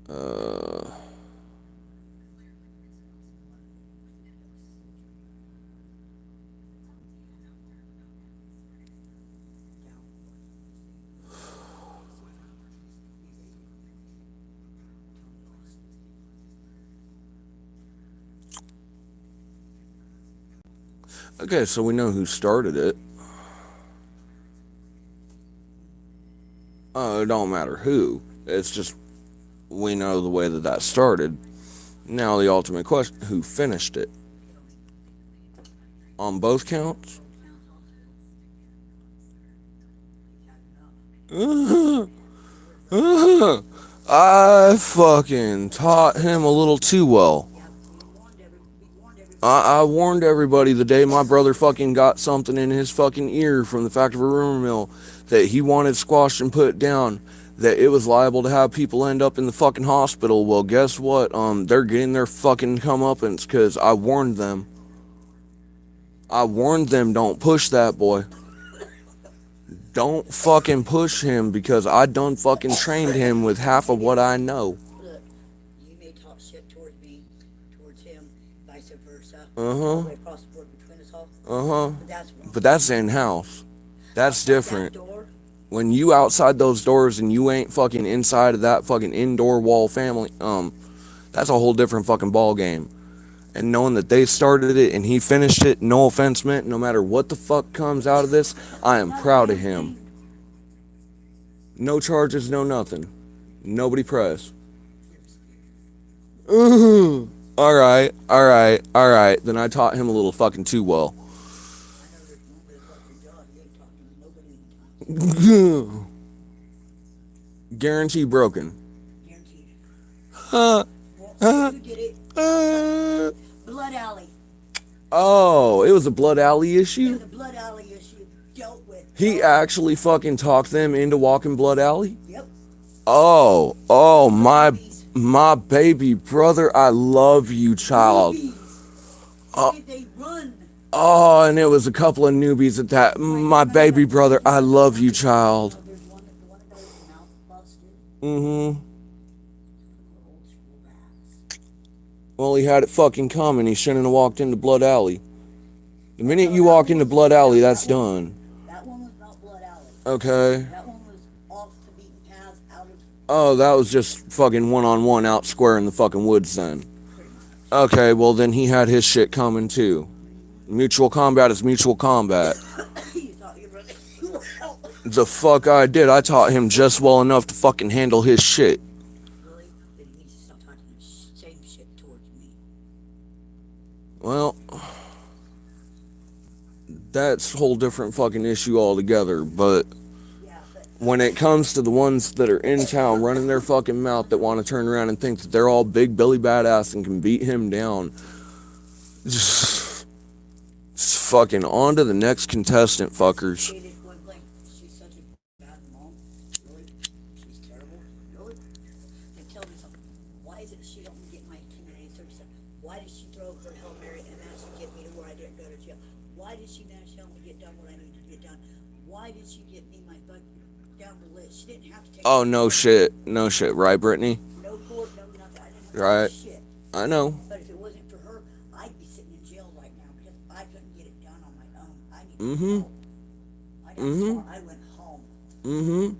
Uh, okay, so we know who started it. Oh, it don't matter who. It's just we know the way that that started. Now the ultimate question: who finished it? On both counts? I fucking taught him a little too well. I warned everybody the day my brother fucking got something in his fucking ear from the fact of a rumor mill that he wanted squashed and put down, that it was liable to have people end up in the fucking hospital. Well, guess what? They're getting their fucking comeuppance because I warned them. I warned them, don't push that boy. Don't fucking push him because I done fucking trained him with half of what I know. Look, you may talk shit towards me, towards him, vice versa. Uh All the huh. way across the board between us all. Uh huh. But that's wrong. But that's in house. That's Outside different. That door, When you outside those doors and you ain't fucking inside of that fucking indoor wall family, that's a whole different fucking ball game. And knowing that they started it and he finished it, no offense meant, no matter what the fuck comes out of this, I am proud of him. No charges, no nothing. Nobody press. Alright, alright, alright. Then I taught him a little fucking too well. I know there's one with a fucking jaw. You ain't talking to nobody in time. Guarantee broken. Guaranteed. Huh. Well, you did it. Blood Alley. Oh, it was a blood alley It issue? was a Blood Alley issue dealt with. He actually fucking talked them into walking blood alley? Yep. Oh, my baby brother, I love you, child. They run. Oh, and it was a couple of newbies at that. My baby brother, I love you, child. There's one that the one that got his mouth busted. Mm-hmm. Old school rats. Well, he had it fucking coming. He shouldn't have walked into blood alley. The minute you walk into blood alley, that's done. That one was not Blood Alley. Okay. That one was off the beaten path, out of Oh, that was just fucking one-on-one out square in the fucking woods then. pretty much. Okay, well then he had his shit coming too. Mutual combat is mutual combat. You thought your brother well. The fuck I did. I taught him just well enough to fucking handle his shit. Really? Then he needs to stop talking the same shit towards me. Well, that's a whole different fucking issue altogether, but Yeah, but when it comes to the ones that are in town running their fucking mouth that want to turn around and think that they're all big Billy badass and can beat him down, just Fucking on to the next contestant, fuckers. Stated point blank, she's such a bad mom. Really? She's terrible. Really? Then tell me something. Why is it she don't get my community service? Why did she throw her Hail Mary and manage to get me to where I didn't go to jail? Why did she manage to help me get done what I needed to get done? Why did she get me my butt down the list? She didn't have to take Oh, me to no court. shit. No shit, right, Brittany? No court, no nothing. I didn't have to Right. do shit. I know. But if it wasn't for her, I'd be sitting in jail right now because I couldn't get it done on my own. I needed Mm-hmm. help. I got Mm-hmm. far. I went home Mm-hmm.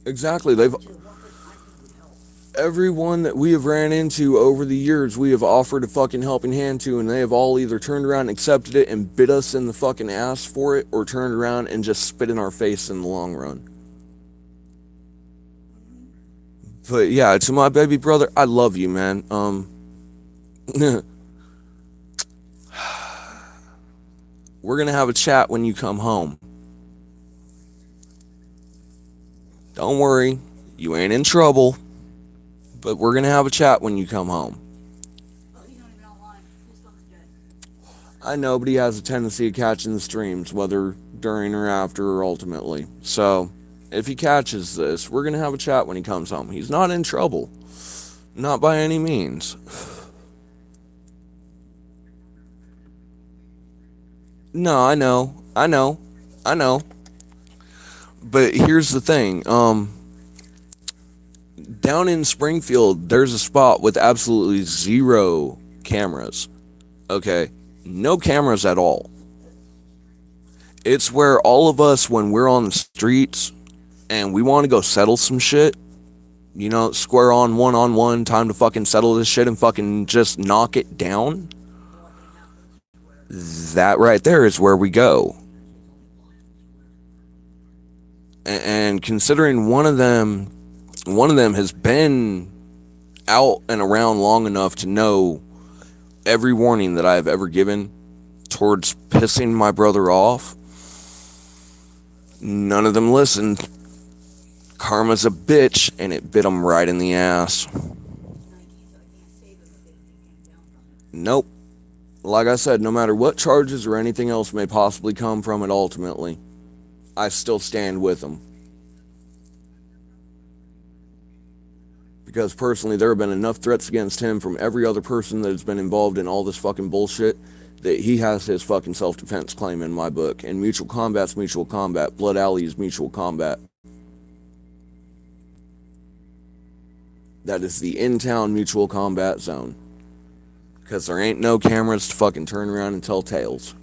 Exactly. They've to the one person I needed help. everyone that we have ran into over the years, we have offered a fucking helping hand to, and they have all either turned around and accepted it and bit us in the fucking ass for it, or turned around and just spit in our face in the long run. But yeah, to my baby brother, I love you, man. We're gonna have a chat when you come home. Don't worry, you ain't in trouble. But we're gonna have a chat when you come home. Oh, he's not even online. His phone is dead. I know, but he has a tendency of catching the streams, whether during or after or ultimately. So, if he catches this, we're gonna have a chat when he comes home. He's not in trouble. Not by any means. No, I know. I know. I know. But here's the thing. Down in Springfield, there's a spot with absolutely zero cameras. Okay? No cameras at all. It's where all of us, when we're on the streets and we want to go settle some shit, you know, square on one, time to fucking settle this shit and fucking just knock it down. That right there is where we go. And considering one of them has been out and around long enough to know every warning that I have ever given towards pissing my brother off, none of them listened. Karma's a bitch, and it bit him right in the ass. Nope. Like I said, no matter what charges or anything else may possibly come from it ultimately, I still stand with him. Because personally, there have been enough threats against him from every other person that has been involved in all this fucking bullshit that he has his fucking self-defense claim in my book. And mutual combat's mutual combat. Blood Alley is mutual combat. That is the in-town mutual combat zone. Because there ain't no cameras to fucking turn around and tell tales.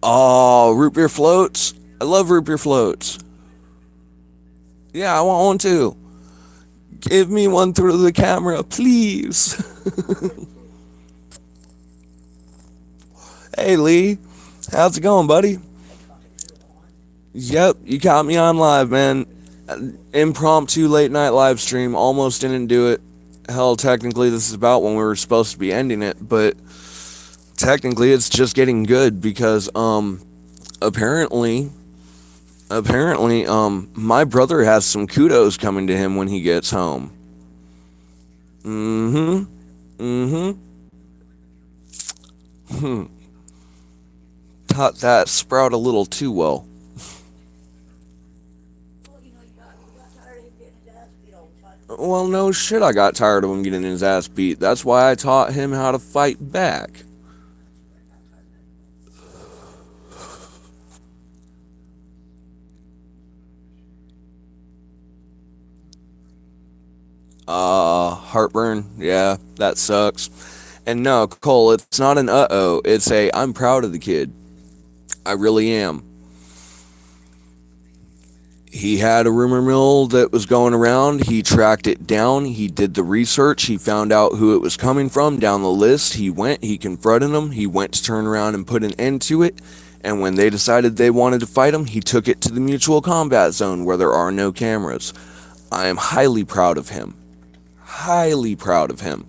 Oh, root beer floats. I love root beer floats. Yeah, I want one too. Give me one through the camera, please. Hey, Lee. How's it going, buddy? Yep, you caught me on live, man. Impromptu late night live stream. Almost didn't do it. Hell, technically, this is about when we were supposed to be ending it, but technically, it's just getting good because, apparently, my brother has some kudos coming to him when he gets home. Taught that sprout a little too well. Well, you got tired of him getting his ass beat all the time. Well, no shit, I got tired of him getting his ass beat. That's why I taught him how to fight back. Heartburn. Yeah, that sucks. And no, Cole, it's not an uh-oh. It's a I'm proud of the kid. I really am. He had a rumor mill that was going around. He tracked it down. He did the research. He found out who it was coming from down the list. He went. He confronted them. He went to turn around and put an end to it. And when they decided they wanted to fight him, he took it to the mutual combat zone where there are no cameras. I am highly proud of him. Highly proud of him.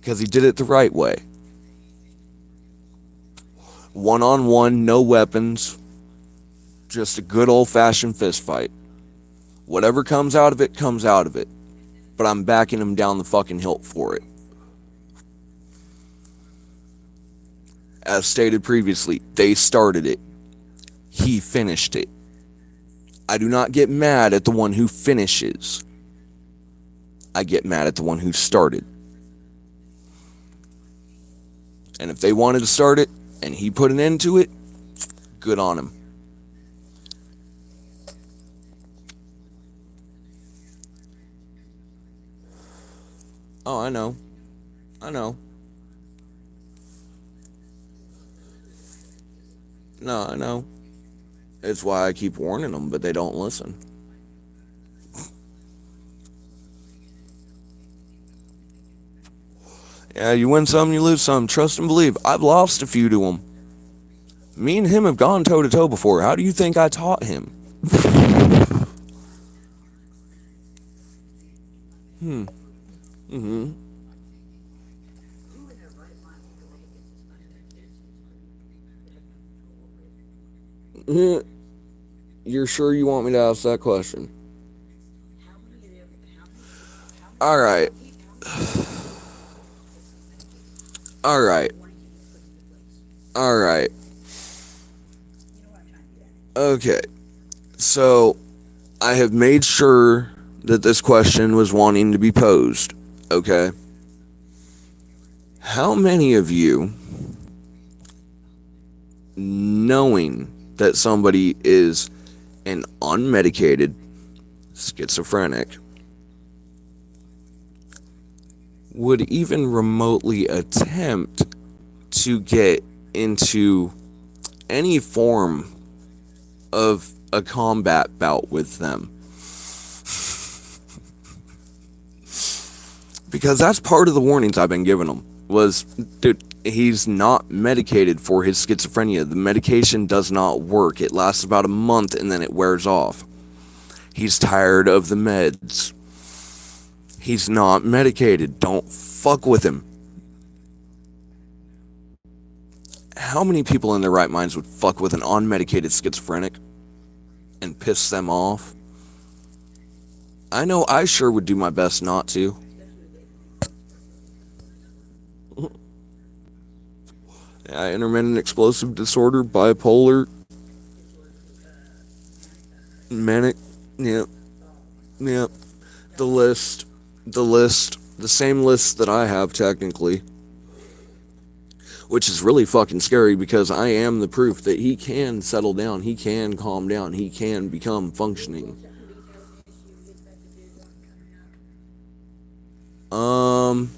Because he did it the right way. One-on-one, no weapons. Just a good old-fashioned fist fight. Whatever comes out of it, comes out of it. But I'm backing him down the fucking hilt for it. As stated previously, they started it. He finished it. I do not get mad at the one who finishes. I get mad at the one who started. And if they wanted to start it and he put an end to it, good on him. Oh, I know. I know. No, I know. It's why I keep warning them, but they don't listen. Yeah, you win some, you lose some. Trust and believe. I've lost a few to him. Me and him have gone toe to toe before. How do you think I taught him? Mm-hmm. Who in their right mind would go up against this You're sure you want me to ask that question? How many of them? How many? All right. How many All right. warnings did you put into place? All right. You know what I'm trying to get at? Okay. So, I have made sure that this question was wanting to be posed. Okay. How many of you, knowing that somebody is an unmedicated schizophrenic, would even remotely attempt to get into any form of a combat bout with them? Because that's part of the warnings I've been giving him was, dude, he's not medicated for his schizophrenia. The medication does not work. It lasts about a month and then it wears off. He's tired of the meds. He's not medicated. Don't fuck with him. How many people in their right minds would fuck with an unmedicated schizophrenic and piss them off? I know I sure would do my best not to. Yeah, intermittent explosive disorder, bipolar, manic, yep, yep. The same list that I have technically. Which is really fucking scary because I am the proof that he can settle down, he can calm down, he can become functioning. Um,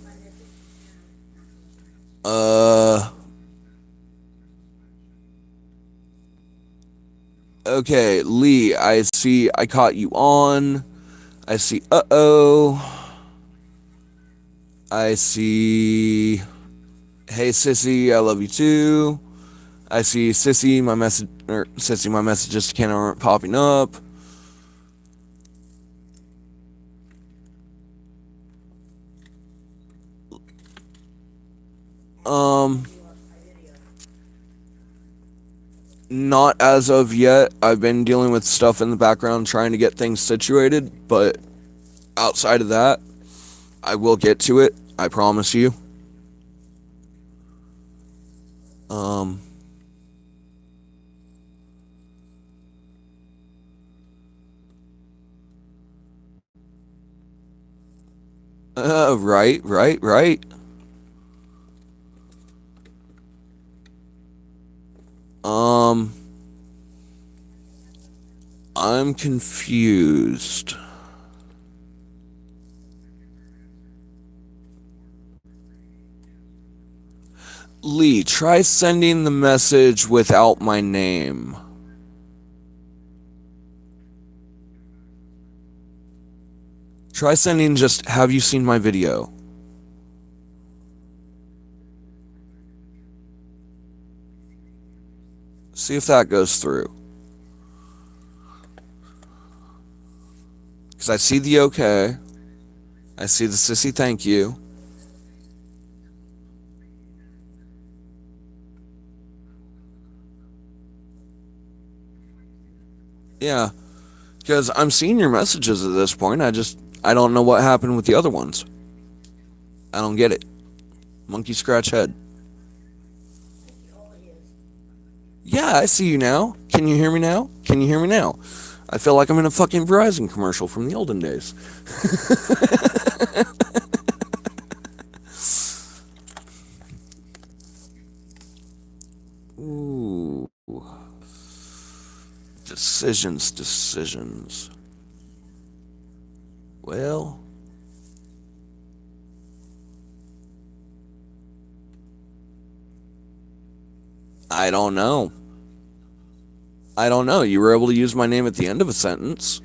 uh, okay, Lee, I see I caught you on. I see, I see, hey sissy, I love you too. I see sissy, my messages to Canna aren't popping up. Not as of yet. I've been dealing with stuff in the background trying to get things situated, but outside of that, I will get to it. I promise you. Right. Um, I'm confused. Lee, try sending the message without my name. Try sending just, have you seen my video? See if that goes through. Because I see the okay. I see the sissy thank you. Yeah. Because I'm seeing your messages at this point. I don't know what happened with the other ones. I don't get it. Monkey scratch head. All it is. Yeah, I see you now. Can you hear me now? Can you hear me now? I feel like I'm in a fucking Verizon commercial from the olden days. Ooh. Decisions. Well, I don't know. I don't know. You were able to use my name at the end of a sentence.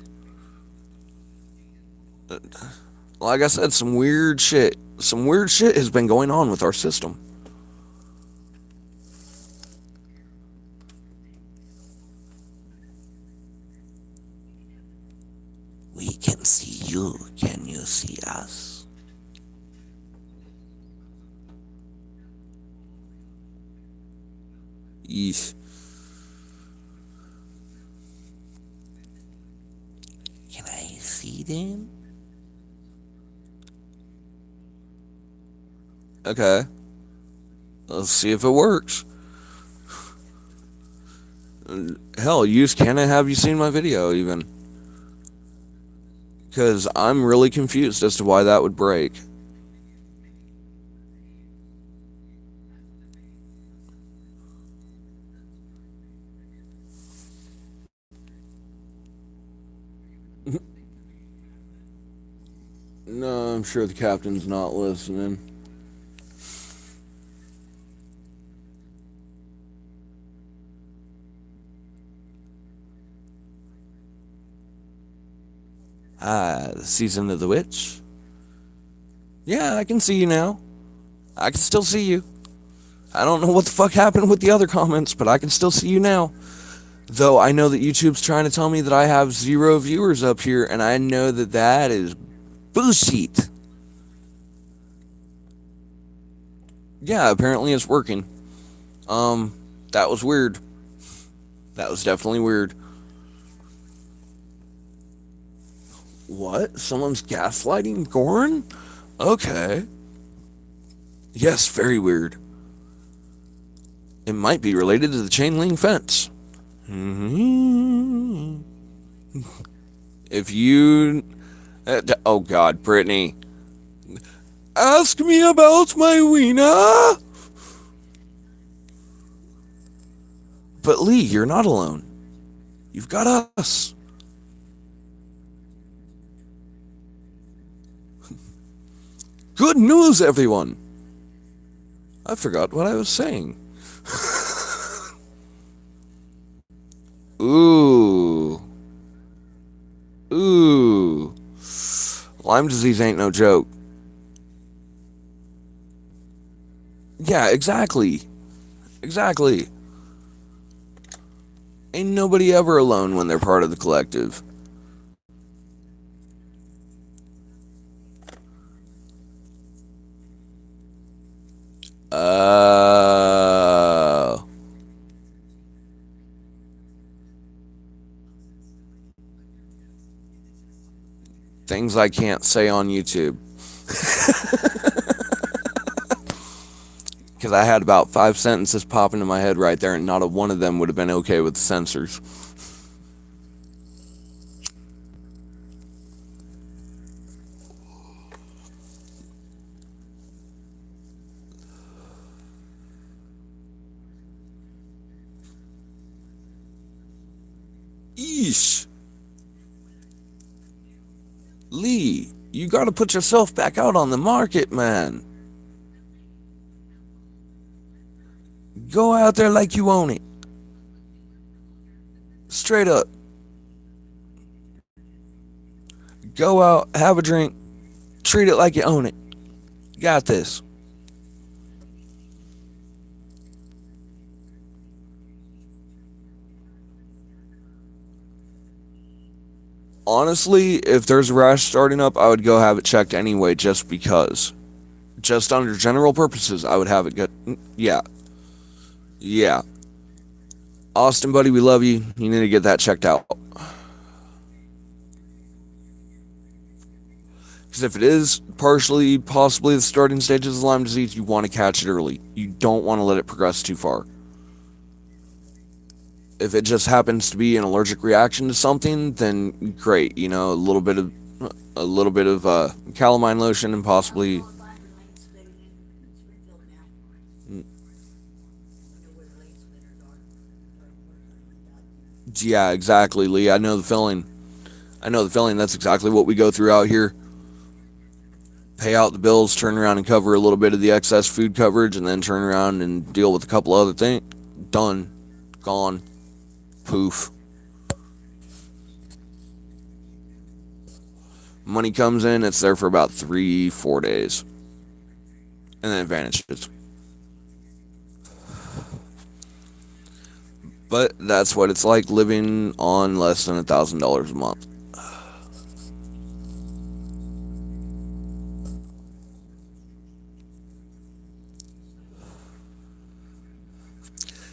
Like I said, some weird shit. Some weird shit has been going on with our system. We can see you. Can you see us? Yeesh. Can I see them? Okay. Let's see if it works. Hell, use Canna. Have you seen my video even? Because I'm really confused as to why that would break. No, I'm sure the captain's not listening. Ah, the season of the witch. Yeah, I can see you now. I can still see you. I don't know what the fuck happened with the other comments, but I can still see you now. Though I know that YouTube's trying to tell me that I have 0 viewers up here, and I know that that is bullshit. Yeah, apparently it's working. That was weird. That was definitely weird. What? Someone's gaslighting Gorn? Okay. Yes, very weird. It might be related to the chain link fence. If you... oh god, Brittany. Ask me about my wiener! But Lee, you're not alone. You've got us. Good news, everyone! I forgot what I was saying. Ooh. Ooh. Lyme disease ain't no joke. Yeah, exactly. Exactly. Ain't nobody ever alone when they're part of the collective. Things I can't say on YouTube. Because I had about 5 sentences pop into my head right there, and not a one of them would have been okay with the censors. Eesh. Lee, you gotta put yourself back out on the market, man. Go out there like you own it. Straight up. Go out, have a drink, treat it like you own it. Got this. Honestly, if there's a rash starting up, I would go have it checked anyway, just because. Just under general purposes, I would have it get. Yeah. Yeah. Austin, buddy, we love you. You need to get that checked out. Because if it is partially, possibly the starting stages of Lyme disease, you want to catch it early. You don't want to let it progress too far. If it just happens to be an allergic reaction to something, then great. You know, a little bit of calamine lotion and I'm possibly, going by the lane splitter in Springfield now. I know where the lane splitters are. yeah, exactly, Lee. I know the feeling. I know the feeling. That's exactly what we go through out here. Pay out the bills, turn around and cover a little bit of the excess food coverage, and then turn around and deal with a couple other things. Done, gone, poof. Money comes in, it's there for about 3, 4 days, and then it vanishes. But that's what it's like living on less than $1,000 a month.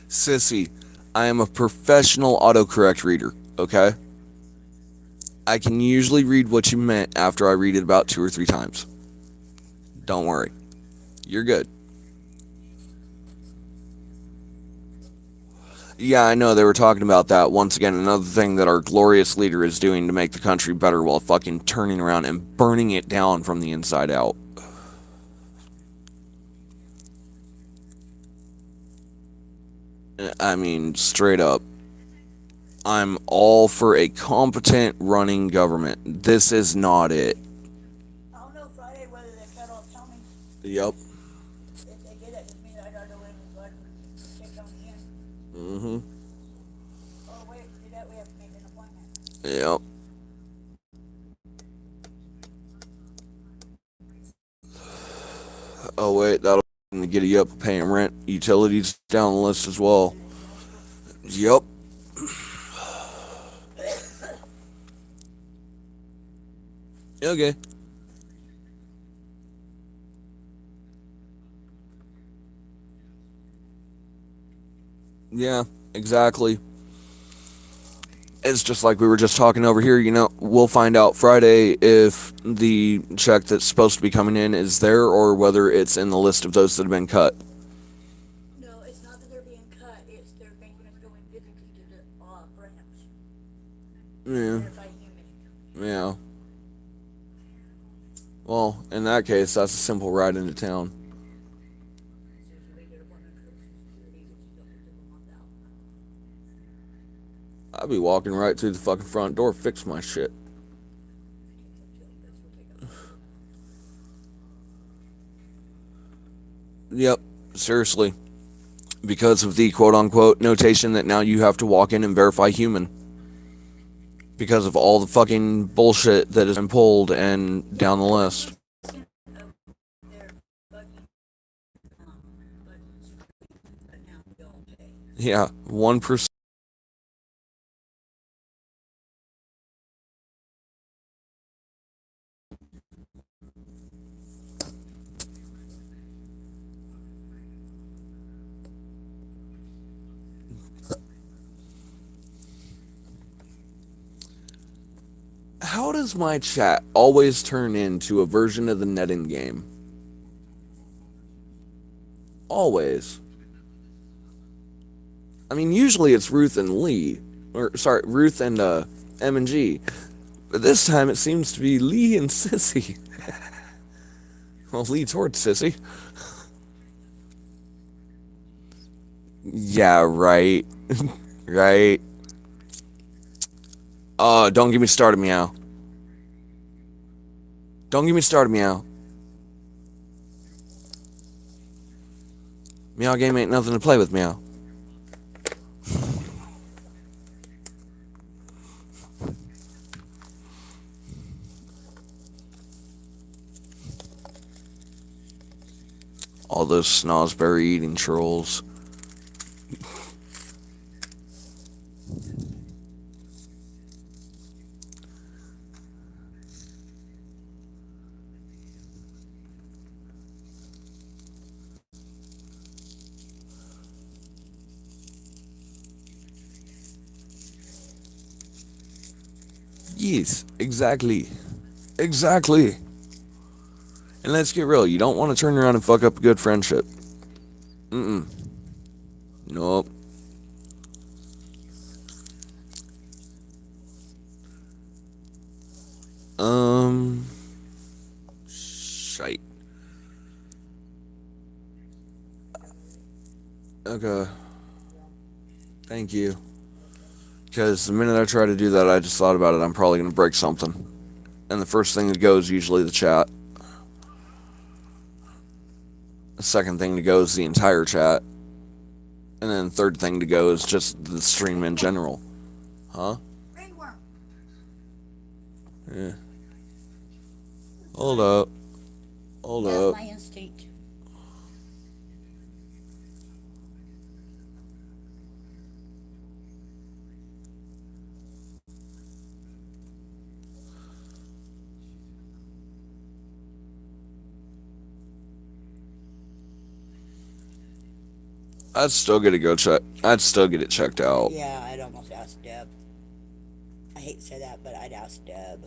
Sissy, I am a professional autocorrect reader, okay? I can usually read what you meant after I read it about 2 or 3 times. Don't worry. You're good. Yeah, I know they were talking about that. Once again, another thing that our glorious leader is doing to make the country better while fucking turning around and burning it down from the inside out. I mean, straight up. I'm all for a competent running government. This is not it. I don't know Friday whether they cut off Tommy. Yep. If they did, that just means I don't know when we're going to check on the end. Mm-hmm. Oh, wait, to do that, we have to make an appointment. Yep. Oh wait, that'll get you up paying rent, utilities down the list as well. Yep. Okay. Yeah, exactly. It's just like we were just talking over here. We'll find out Friday if the check that's supposed to be coming in is there or whether it's in the list of those that have been cut. No, it's not that they're being cut. It's they're making us go in physically to the branch. Yeah. Verify human. Yeah. Well, in that case, that's a simple ride into town. So it's a regular appointment for Social Security, which is up to a month out. I'd be walking right through the fucking front door, fix my shit. That's what take up. Yep, seriously. Because of the quote unquote notation that now you have to walk in and verify human. Because of all the fucking bullshit that has been pulled and down the list. Their fucking budgets, but now we all pay. Yeah, 1%. How does my chat always turn into a version of the netting game? Always. I mean, usually it's Ruth and Lee. Or, sorry, Ruth and M and G. But this time it seems to be Lee and Sissy. Well, Lee towards Sissy. Yeah, right. Right. Don't get me started, meow. Don't get me started, meow. Meow game ain't nothing to play with, meow. All those snozzberry eating trolls. Yes, exactly. Exactly. And let's get real, you don't want to turn around and fuck up a good friendship. Mm-mm. Nope. Um, shite. Okay, thank you. Because the minute I try to do that, I just thought about it. I'm probably gonna break something, and the first thing to go is usually the chat. The second thing to go is the entire chat, and then the third thing to go is just the stream in general. Huh? Ringworm. Yeah. Hold up. Hold That's up. my instinct. I'd still get to go check. I'd still get it checked out. Yeah, I'd almost ask Deb. I hate to say that, but I'd ask Deb.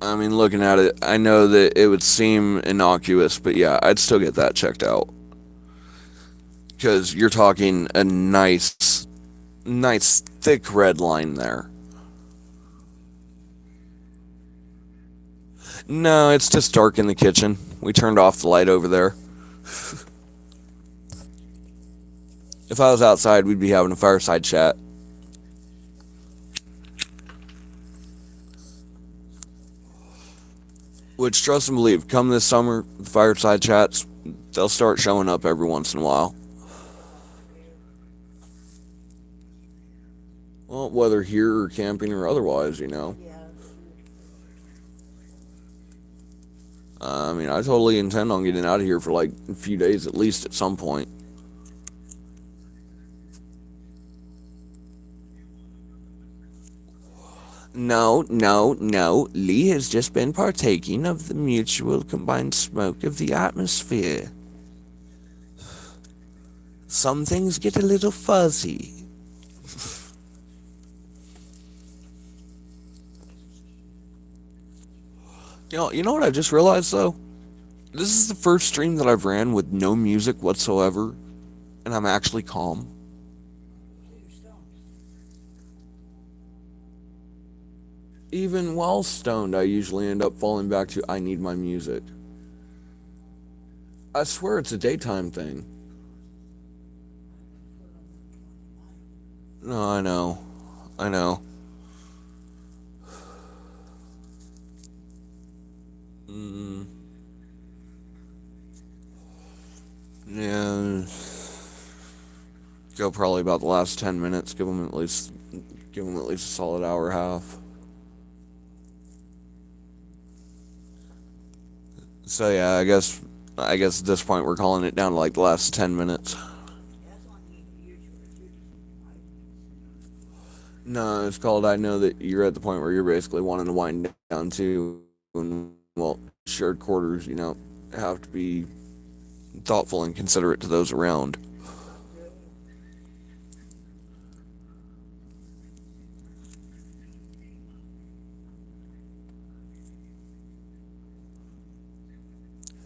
I mean, looking at it, I know that it would seem innocuous, but yeah, I'd still get that checked out. Because you're talking a nice, thick red line there. No, it's just dark in the kitchen. We turned off the light over there. If I was outside, we'd be having a fireside chat. Which, trust and believe, come this summer, the fireside chats, they'll start showing up every once in a while. Well, whether here or camping or otherwise, you know. Yeah. I mean, I totally intend on getting out of here for like a few days at least at some point. No, no, no. Lee has just been partaking of the mutual combined smoke of the atmosphere. Some things get a little fuzzy. You know what I just realized though? This is the first stream that I've ran with no music whatsoever, and I'm actually calm. Even while stoned, I usually end up falling back to I need my music. I swear it's a daytime thing. No, I know. I know. Mm, yeah. Go probably about the last 10 minutes. Give them at least a solid hour and a half. So yeah, I guess at this point we're calling it down to like the last 10 minutes. That's on you. No, it's called I know that you're at the point where you're basically wanting to wind down too, and well, shared quarters, have to be thoughtful and considerate to those around.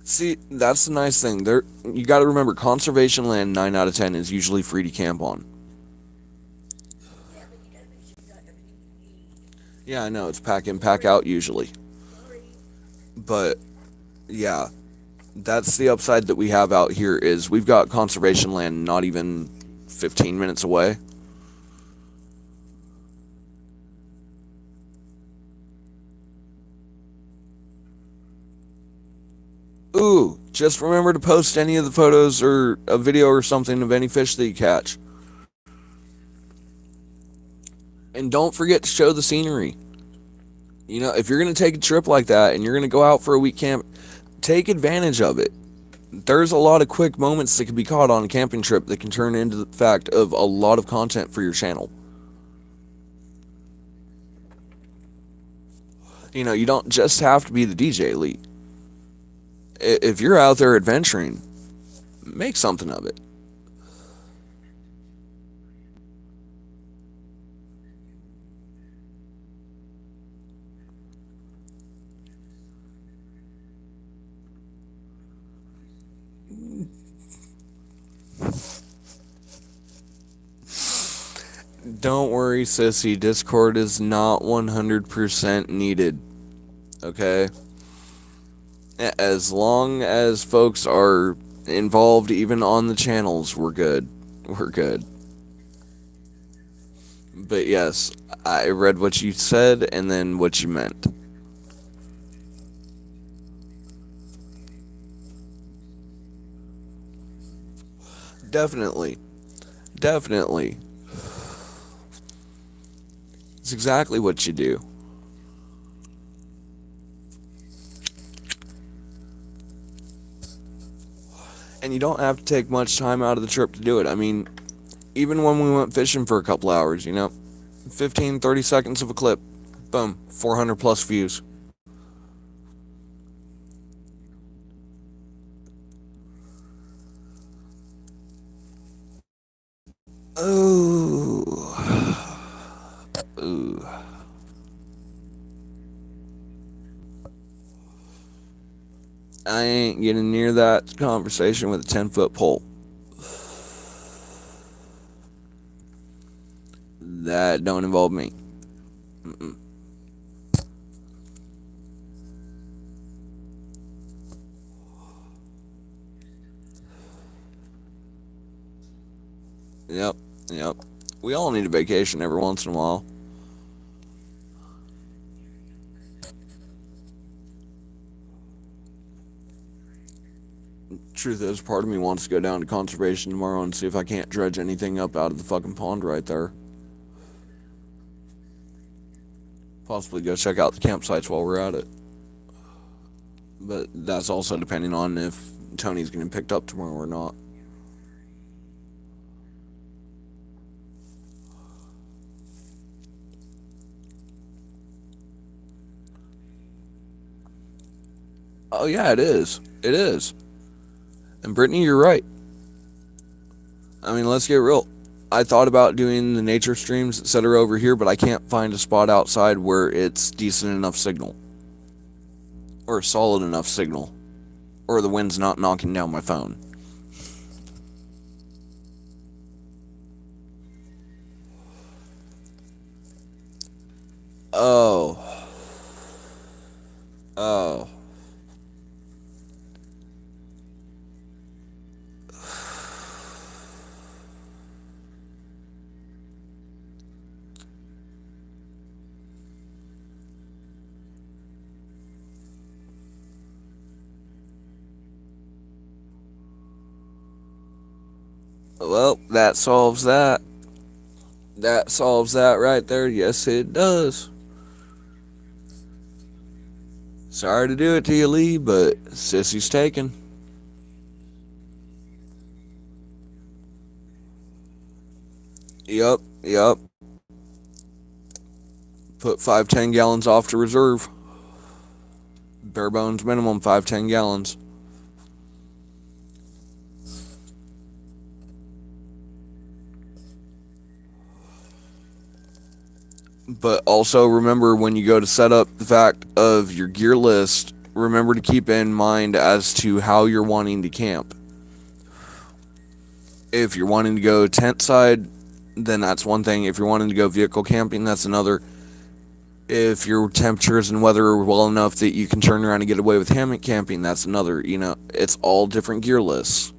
See, that's the nice thing. There, you got to remember, conservation land 9 out of 10 is usually free to camp on. Yeah, but you gotta make sure you got everything you need. Yeah, I know it's pack in, pack out usually, Sorry. but yeah, that's the upside that we have out here is we've got conservation land not even 15 minutes away. Ooh, just remember to post any of the photos or a video or something of any fish that you catch. And don't forget to show the scenery. If you're going to take a trip like that and you're going to go out for a week camp, take advantage of it. There's a lot of quick moments that can be caught on a camping trip that can turn into the fact of a lot of content for your channel. You don't just have to be the DJ elite. If you're out there adventuring, make something of it. Don't worry, sissy. Discord is not 100% needed. Okay? As long as folks are involved, even on the channels, we're good. We're good. But yes, I read what you said and then what you meant. Definitely. Definitely. It's exactly what you do. And you don't have to take much time out of the trip to do it. I mean, even when we went fishing for a couple hours, 15, 30 seconds of a clip. Boom. 400 plus views. Ooh. Ooh. I ain't getting near that conversation with a 10-foot pole. That don't involve me. Mm-mm. Yep, yep. We all need a vacation every once in a while. Truth is, part of me wants to go down to conservation tomorrow and see if I can't dredge anything up out of the fucking pond right there. Possibly go check out the campsites while we're at it. But that's also depending on if Tony's getting picked up tomorrow or not. Oh yeah, it is. It is. And Brittany, you're right. I mean, let's get real. I thought about doing the nature streams, etc. over here, but I can't find a spot outside where it's decent enough signal. Or a solid enough signal. Or the wind's not knocking down my phone. Oh. Oh. Well, that solves that. That solves that right there. Yes, it does. Sorry to do it to you, Lee, but Sissy's taken. Yup, yup. Put 5-10 gallons off to reserve. Bare bones minimum 5-10 gallons. But also remember when you go to set up the fact of your gear list, remember to keep in mind as to how you're wanting to camp. If you're wanting to go tent side, then that's one thing. If you're wanting to go vehicle camping, that's another. If your temperatures and weather are well enough that you can turn around and get away with hammock camping, that's another. It's all different gear lists.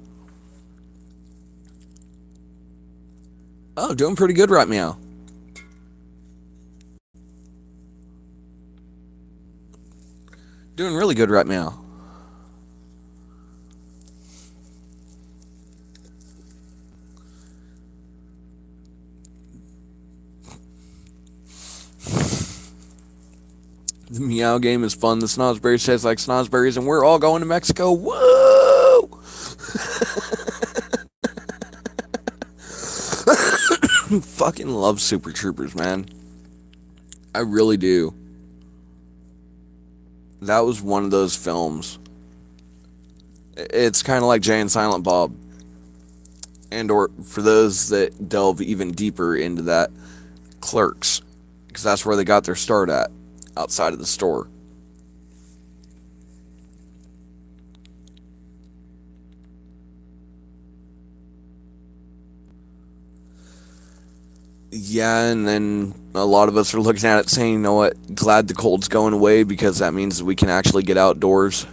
Oh, doing pretty good right meow. Doing really good right meow. The meow game is fun. The snozzberries taste like snozzberries, and we're all going to Mexico. Whoa! Fucking love Super Troopers, man. I really do. That was one of those films. It's kind of like Jay and Silent Bob. And or for those that delve even deeper into that, Clerks. Because that's where they got their start at, outside of the store. Yeah, and then a lot of us are looking at it saying, you know what, glad the cold's going away because that means we can actually get outdoors.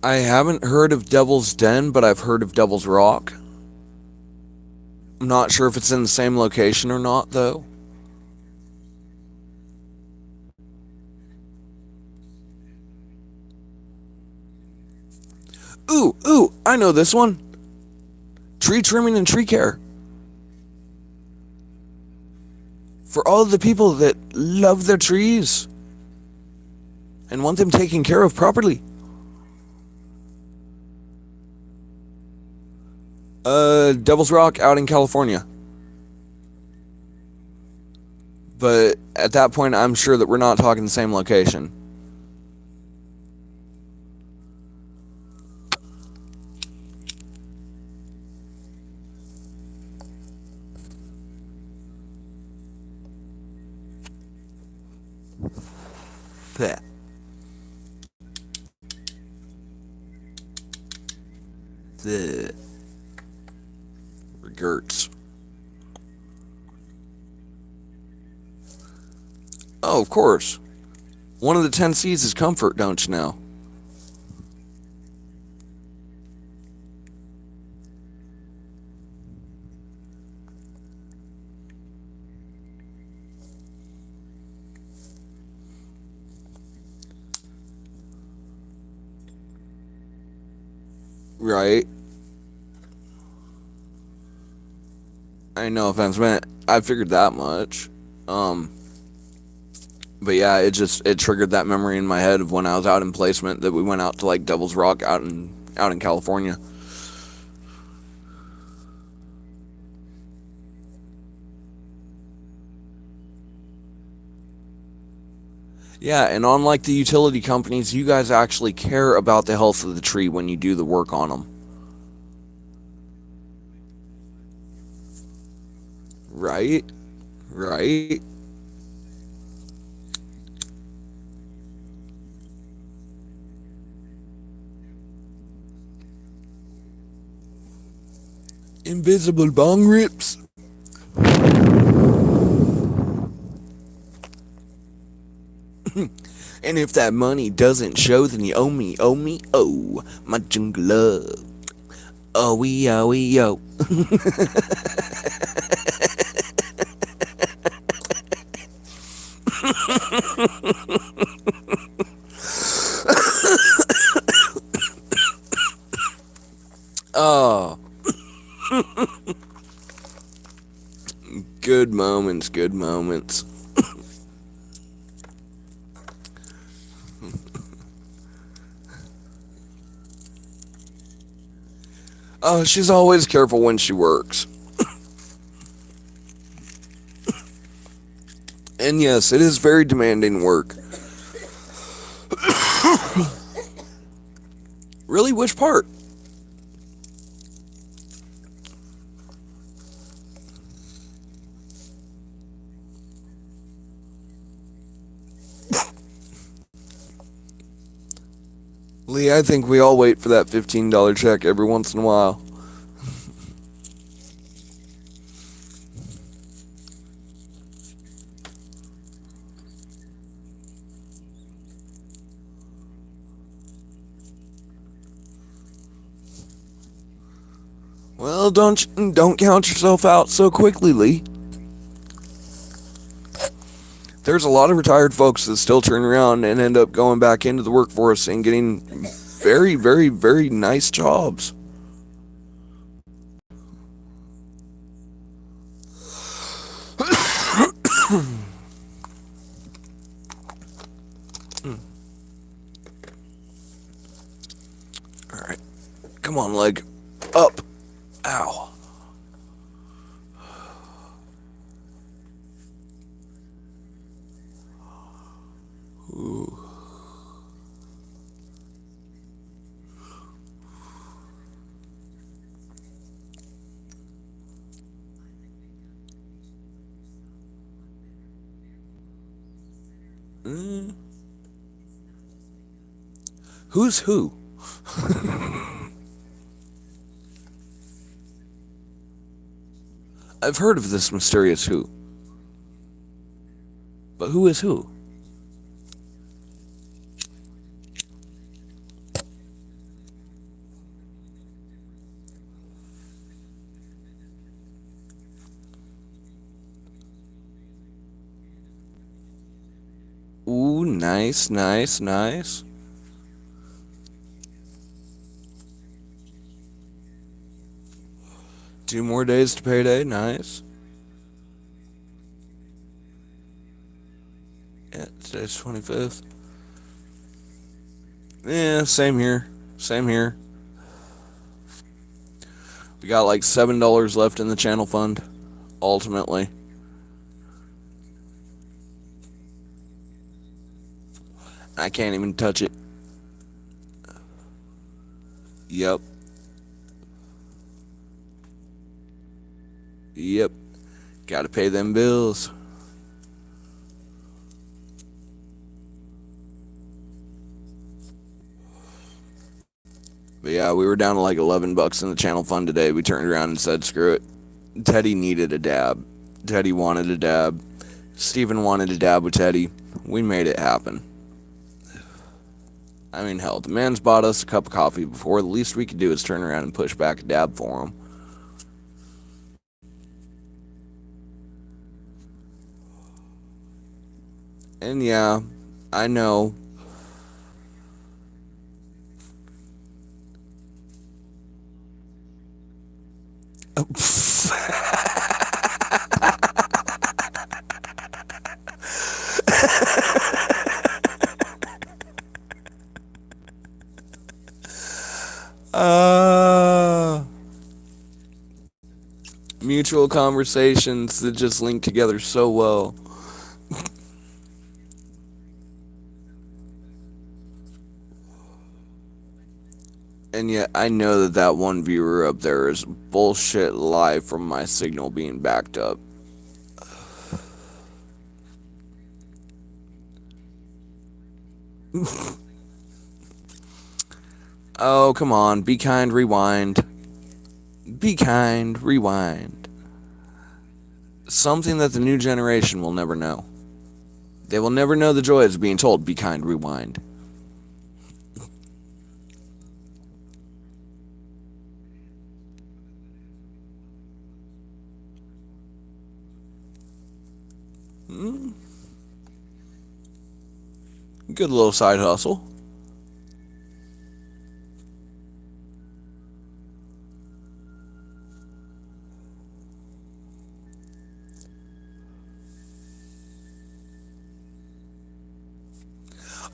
I haven't heard of Devil's Den, but I've heard of Devil's Rock. I'm not sure if it's in the same location or not, though. Ooh, I know this one. Tree trimming and tree care. For all of the people that love their trees and want them taken care of properly. Devil's Rock out in California. But at that point, I'm sure that we're not talking the same location. Blech. The Gertz. Oh, of course. One of the 10 C's is comfort, don't you know? Right. I know offense meant. I figured that much. Um, but yeah, it triggered that memory in my head of when I was out in placement that we went out to like Devil's Rock out in California. Yeah, and unlike the utility companies, you guys actually care about the health of the tree when you do the work on them. Right? Right? Invisible bong rips. And if that money doesn't show, then you owe me, oh, my jungle love. Oh, yo. Oh, good moments, good moments. Oh, she's always careful when she works. And yes, it is very demanding work. Really, which part? Lee, I think we all wait for that $15 check every once in a while. Well, don't count yourself out so quickly, Lee. There's a lot of retired folks that still turn around and end up going back into the workforce and getting very, very, very nice jobs. All right, come on, leg, up. Ow. Ooh. Mm. Who's who? I've heard of this mysterious who, but who is who? Ooh, nice, nice, nice. Two more days to payday, nice. Yeah, today's 25th. Yeah, same here. Same here. We got like $7 left in the channel fund, ultimately. I can't even touch it. Yep. Yep. Gotta pay them bills. But yeah, we were down to like $11 in the channel fund today. We turned around and said, screw it. Teddy needed a dab. Teddy wanted a dab. Steven wanted a dab with Teddy. We made it happen. I mean, hell, the man's bought us a cup of coffee before. The least we could do is turn around and push back a dab for him. And yeah, I know. Mutual conversations that just link together so well. And yet, I know that that one viewer up there is bullshit live from my signal being backed up. Oh, come on. Be kind, rewind. Be kind, rewind. Something that the new generation will never know. They will never know the joys of being told, be kind, rewind. Good little side hustle.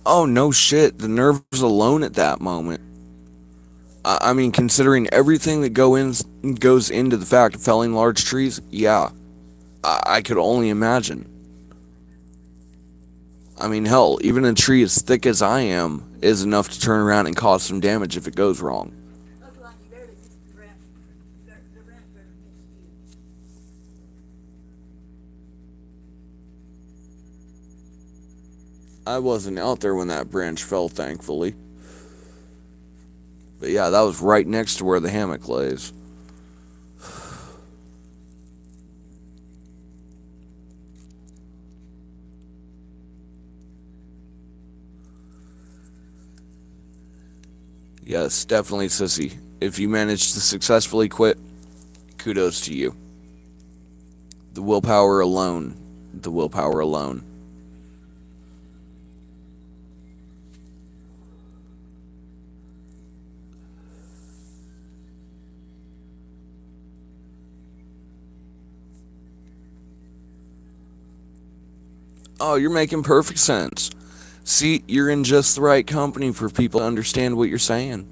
Oh, no shit. The nerves alone at that moment. I mean, considering everything that goes into the fact of felling large trees, yeah, I could only imagine. I mean, hell, even a tree as thick as I am is enough to turn around and cause some damage if it goes wrong. Look like you barely missed the branch. The branch barely missed you. I wasn't out there when that branch fell, thankfully. But yeah, that was right next to where the hammock lays. Yes, definitely, sissy. If you managed to successfully quit, kudos to you. The willpower alone. The willpower alone. Oh, you're making perfect sense. See, you're in just the right company for people to understand what you're saying.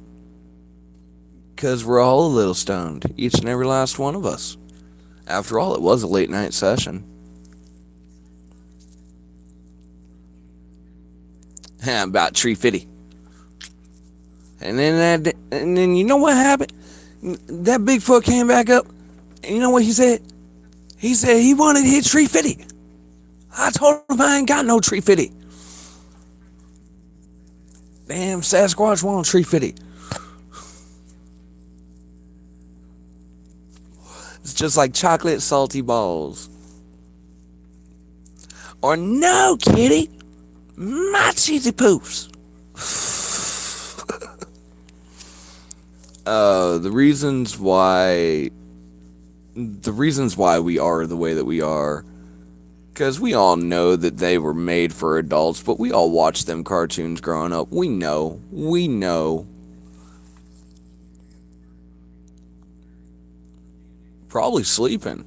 Because we're all a little stoned, each and every last one of us. After all, it was a late night session. About 350. And then you know what happened? That Bigfoot came back up. And you know what he said? He said he wanted to hit 350. I told him I ain't got no 350. Damn, Sasquatch want 350. It's just like chocolate salty balls. Or no, kitty, my cheesy poofs. The reasons why we are the way that we are, because we all know that they were made for adults, but we all watched them cartoons growing up. We know. Probably sleeping,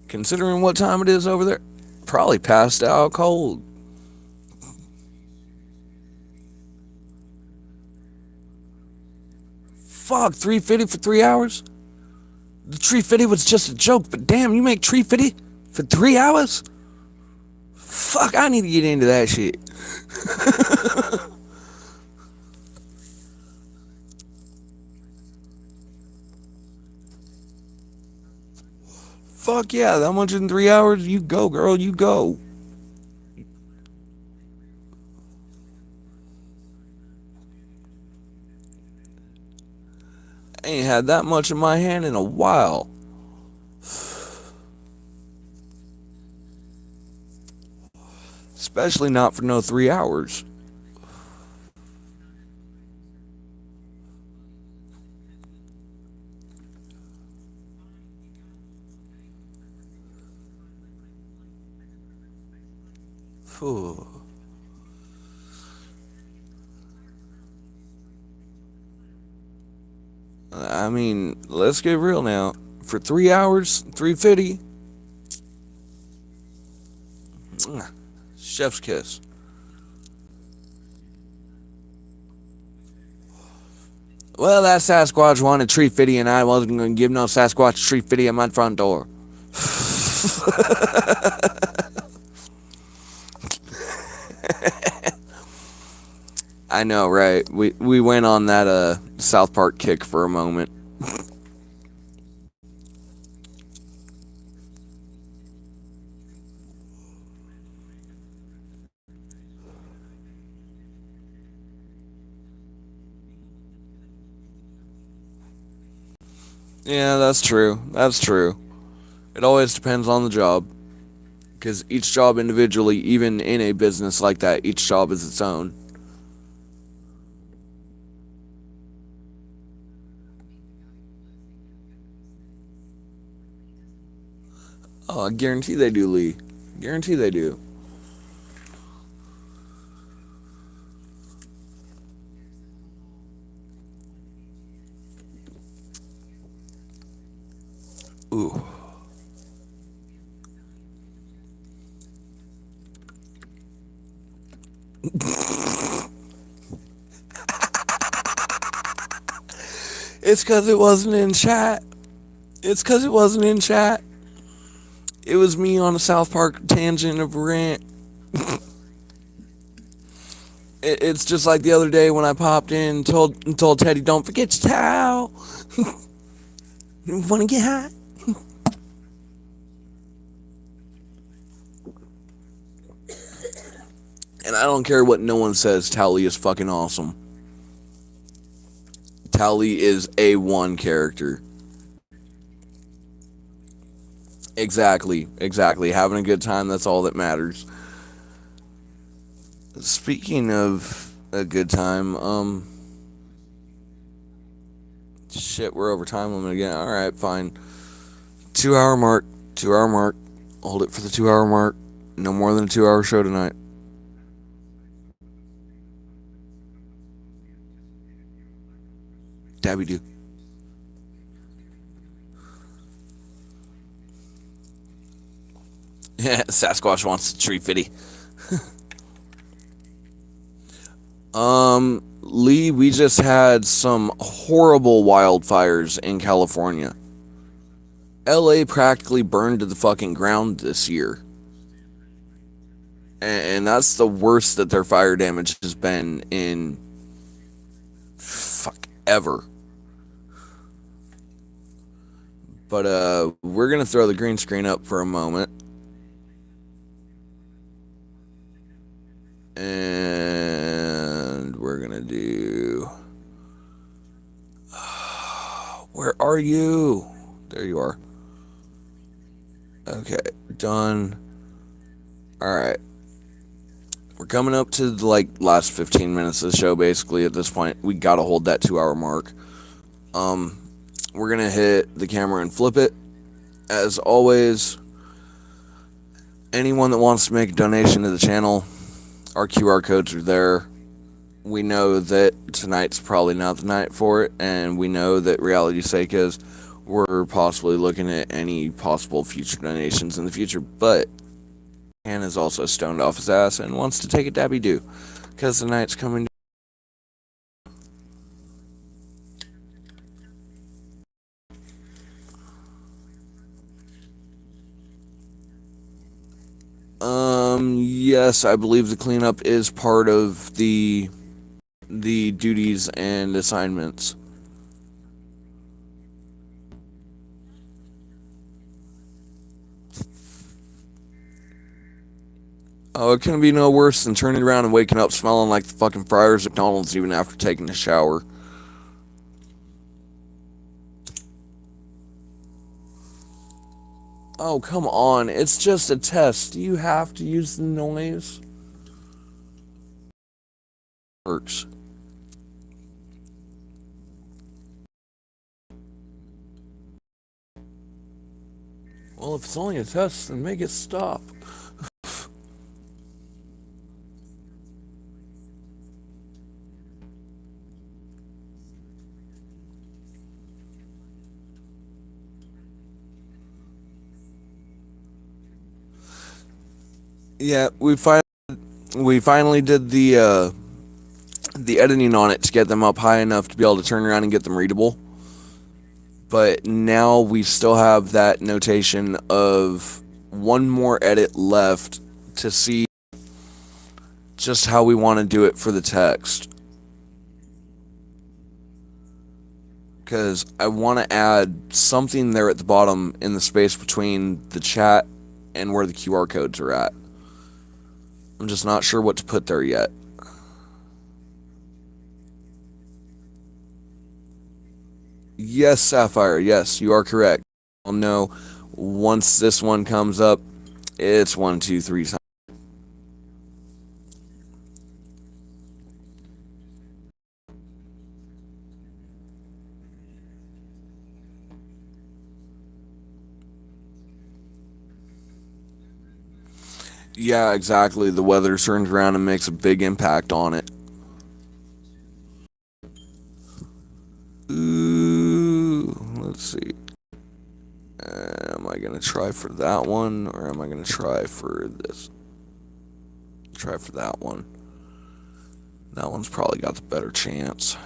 considering what time it is over there. Probably passed out cold. Fuck, 350 for 3 hours? The 350 was just a joke, but damn, you make 350 for 3 hours? Fuck, I need to get into that shit. Fuck yeah, that much in 3 hours? You go, girl, you go. I ain't had that much in my hand in a while. Especially not for no 3 hours. Phew. I mean, let's get real now. For 3 hours, 350. Chef's kiss. Well, that Sasquatch wanted 350 and I wasn't going to give no Sasquatch 350 at my front door. I know, right? We went on that South Park kick for a moment. Yeah, that's true. That's true. It always depends on the job. Because each job individually, even in a business like that, each job is its own. Oh, I guarantee they do, Lee. Guarantee they do. Ooh. It's because it wasn't in chat. It's because it wasn't in chat. It was me on a South Park tangent of rant. It's just like the other day when I popped in and told Teddy, don't forget your towel. You want to get hot? And I don't care what no one says, Tally is fucking awesome. Tally is A1 character. Exactly. Having a good time, that's all that matters. Speaking of a good time, shit, we're over time limit again. Alright, fine. 2 hour mark. 2 hour mark. Hold it for the 2 hour mark. No more than a 2 hour show tonight. Dabby do. Yeah, Sasquatch wants the tree fitty. Lee, we just had some horrible wildfires in California. LA practically burned to the fucking ground this year. And that's the worst that their fire damage has been in fuck ever. But we're gonna throw the green screen up for a moment. And are you? There you are. Okay, done. Alright. We're coming up to the last 15 minutes of the show basically at this point. We gotta hold that 2 hour mark. We're gonna hit the camera and flip it. As always, anyone that wants to make a donation to the channel, our QR codes are there. We know that tonight's probably not the night for it, and we know that reality's sake is we're possibly looking at any possible future donations in the future, but Canna's also stoned off his ass and wants to take a dabby do because the night's coming. Yes, I believe the cleanup is part of the duties and assignments. Oh, it couldn't be no worse than turning around and waking up smelling like the fucking fryers at McDonald's even after taking a shower. Oh, come on. It's just a test. Do you have to use the noise? Works. Well, if it's only a test, then make it stop. Yeah, we finally did the editing on it to get them up high enough to be able to turn around and get them readable. But now we still have that notation of one more edit left to see just how we want to do it for the text. Because I want to add something there at the bottom in the space between the chat and where the QR codes are at. I'm just not sure what to put there yet. Yes, Sapphire, yes, you are correct. I'll know once this one comes up, it's 1, 2, 3 times. Yeah, exactly. The weather turns around and makes a big impact on it. Ooh, let's see. Am I gonna try for that one, or am I gonna try for this? Try for that one. That one's probably got the better chance.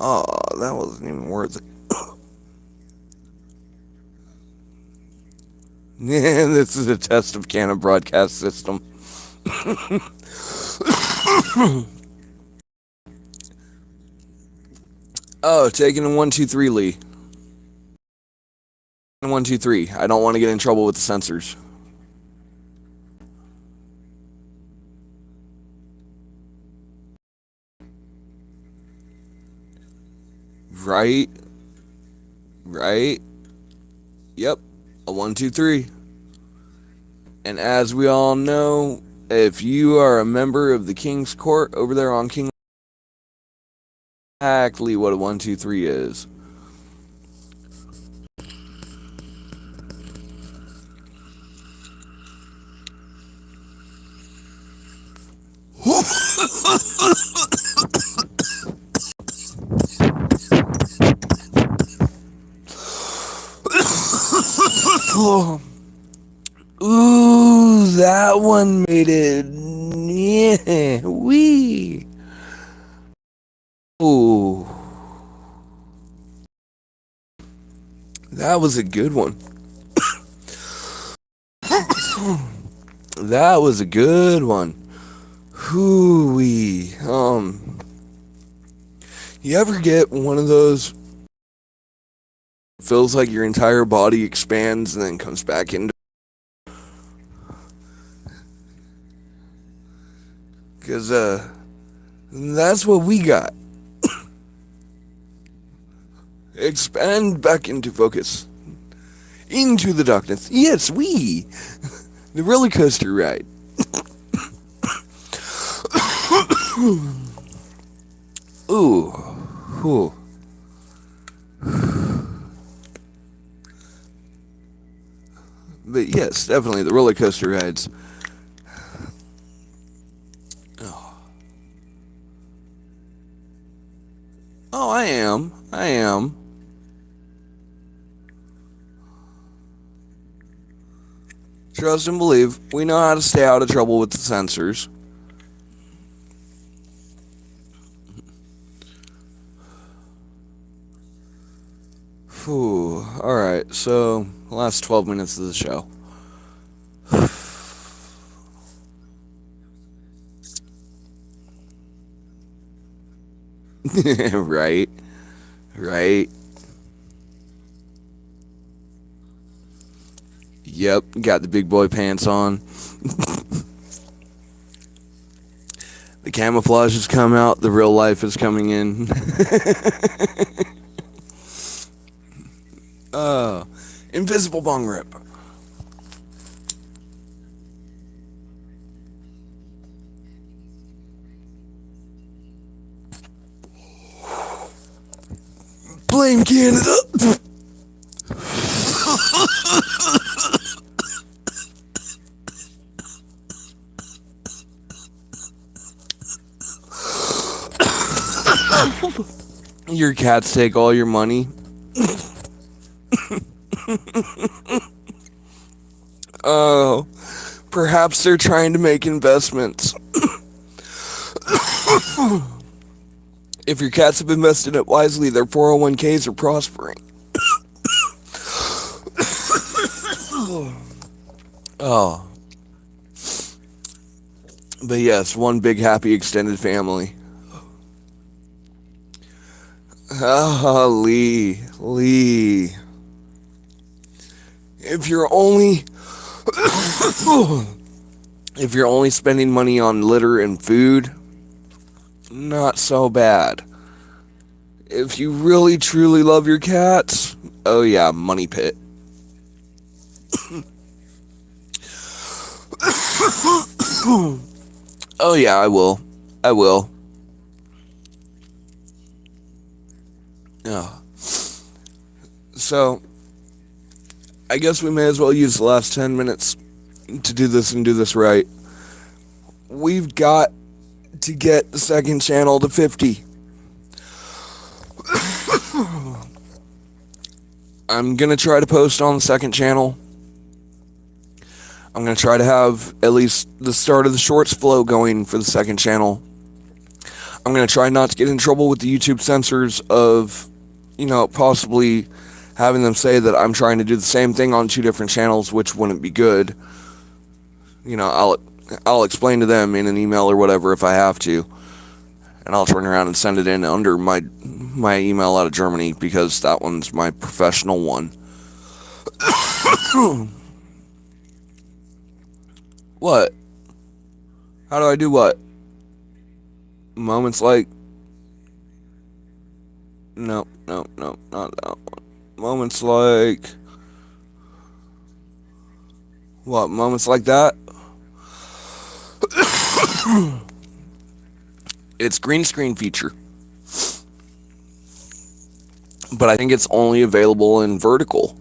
Oh, that wasn't even worth it. Yeah, this is a test of Canna broadcast system. Oh, taking a 1, 2, 3, Lee. 1, 2, 3. I don't want to get in trouble with the censors. Right? Right? Yep. A 1, 2, 3. And as we all know, if you are a member of the King's Court over there on King, exactly what a 1, 2, 3 is. Ooh, that one made it. Yeah, wee. Ooh, that was a good one. That was a good one. Hoo-wee. You ever get one of those feels like your entire body expands and then comes back into because that's what we got. Expand back into focus. Into the darkness. Yes, we. The roller coaster ride. Ooh. Ooh. But yes, definitely the roller coaster rides. Oh, oh I am. I am. Trust and believe. We know how to stay out of trouble with the censors. Whew. Alright, so last 12 minutes of the show. Right. Right. Yep, got the big boy pants on. The camouflage has come out, the real life is coming in. Invisible bong rip. Blame Canada. Your cats take all your money. Oh, perhaps they're trying to make investments. If your cats have invested it wisely, their 401ks are prospering. Oh. But yes, one big happy extended family. Ah, Lee. Lee. If you're only if you're only spending money on litter and food, not so bad. If you really truly love your cats, oh yeah, money pit. Oh yeah, I will. I will. Oh. So, I guess we may as well use the last 10 minutes to do this and do this right. We've got to get the second channel to 50. I'm going to try to post on the second channel. I'm going to try to have at least the start of the shorts flow going for the second channel. I'm going to try not to get in trouble with the YouTube censors of, possibly having them say that I'm trying to do the same thing on two different channels, which wouldn't be good. I'll explain to them in an email or whatever if I have to. And I'll turn around and send it in under my email out of Germany because that one's my professional one. What? How do I do what? Moments like... No, not that one. Moments like... What? Moments like that? It's green screen feature. But I think it's only available in vertical.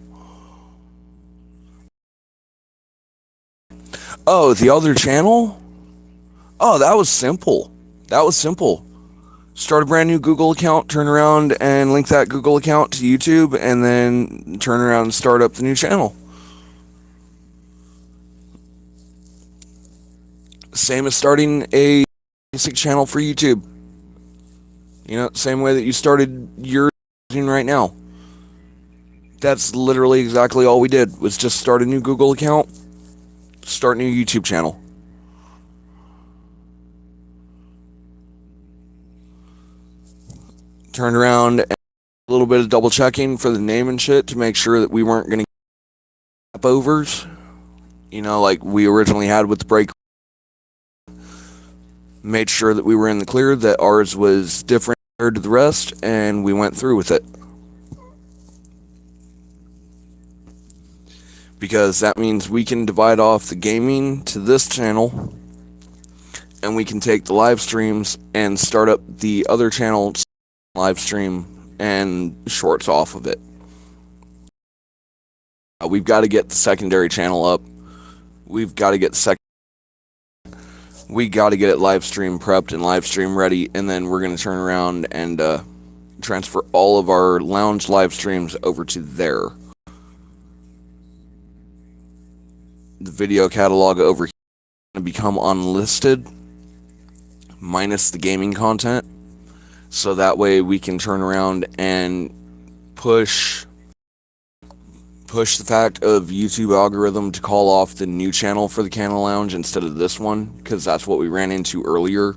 Oh, the other channel? Oh, that was simple. Start a brand new Google account, turn around and link that Google account to YouTube, and then turn around and start up the new channel. Same as starting a basic channel for YouTube. Same way that you started your right now. That's literally exactly all we did, was just start a new Google account, start a new YouTube channel. Turned around and a little bit of double checking for the name and shit to make sure that we weren't going to get overs, like we originally had with the break. Made sure that we were in the clear, that ours was different compared to the rest, and we went through with it. Because that means we can divide off the gaming to this channel, and we can take the live streams and start up the other channel live stream and shorts off of it. We've got to get the secondary channel up. We've got to get we got to get it live stream prepped and live stream ready, and then we're going to turn around and transfer all of our lounge live streams over to there. The video catalog over here is going to become unlisted, minus the gaming content, so that way we can turn around and push the fact of YouTube algorithm to call off the new channel for the Canna Lounge instead of this one, because that's what we ran into earlier,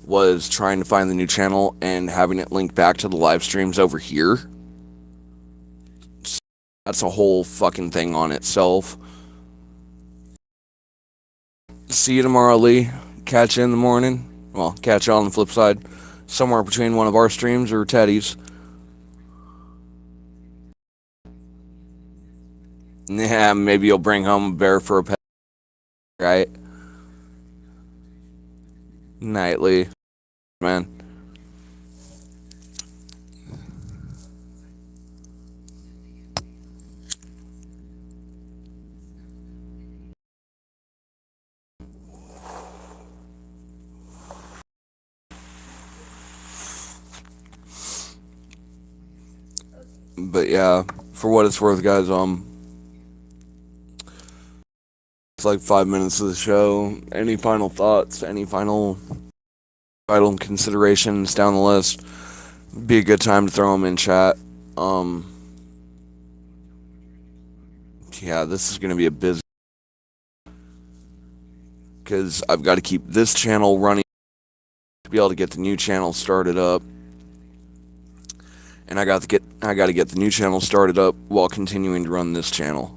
was trying to find the new channel and having it link back to the live streams over here. So that's a whole fucking thing on itself. See you tomorrow, Lee. Catch you in the morning. Well, catch you on the flip side, somewhere between one of our streams or Teddy's. Yeah, maybe you'll bring home a bear for a pet, right? Nightly, man. But yeah, for what it's worth, guys, it's like 5 minutes of the show. Any final thoughts? Any final considerations down the list? Be a good time to throw them in chat. Yeah, this is gonna be a busy, because I've got to keep this channel running to be able to get the new channel started up, and I got to get the new channel started up while continuing to run this channel.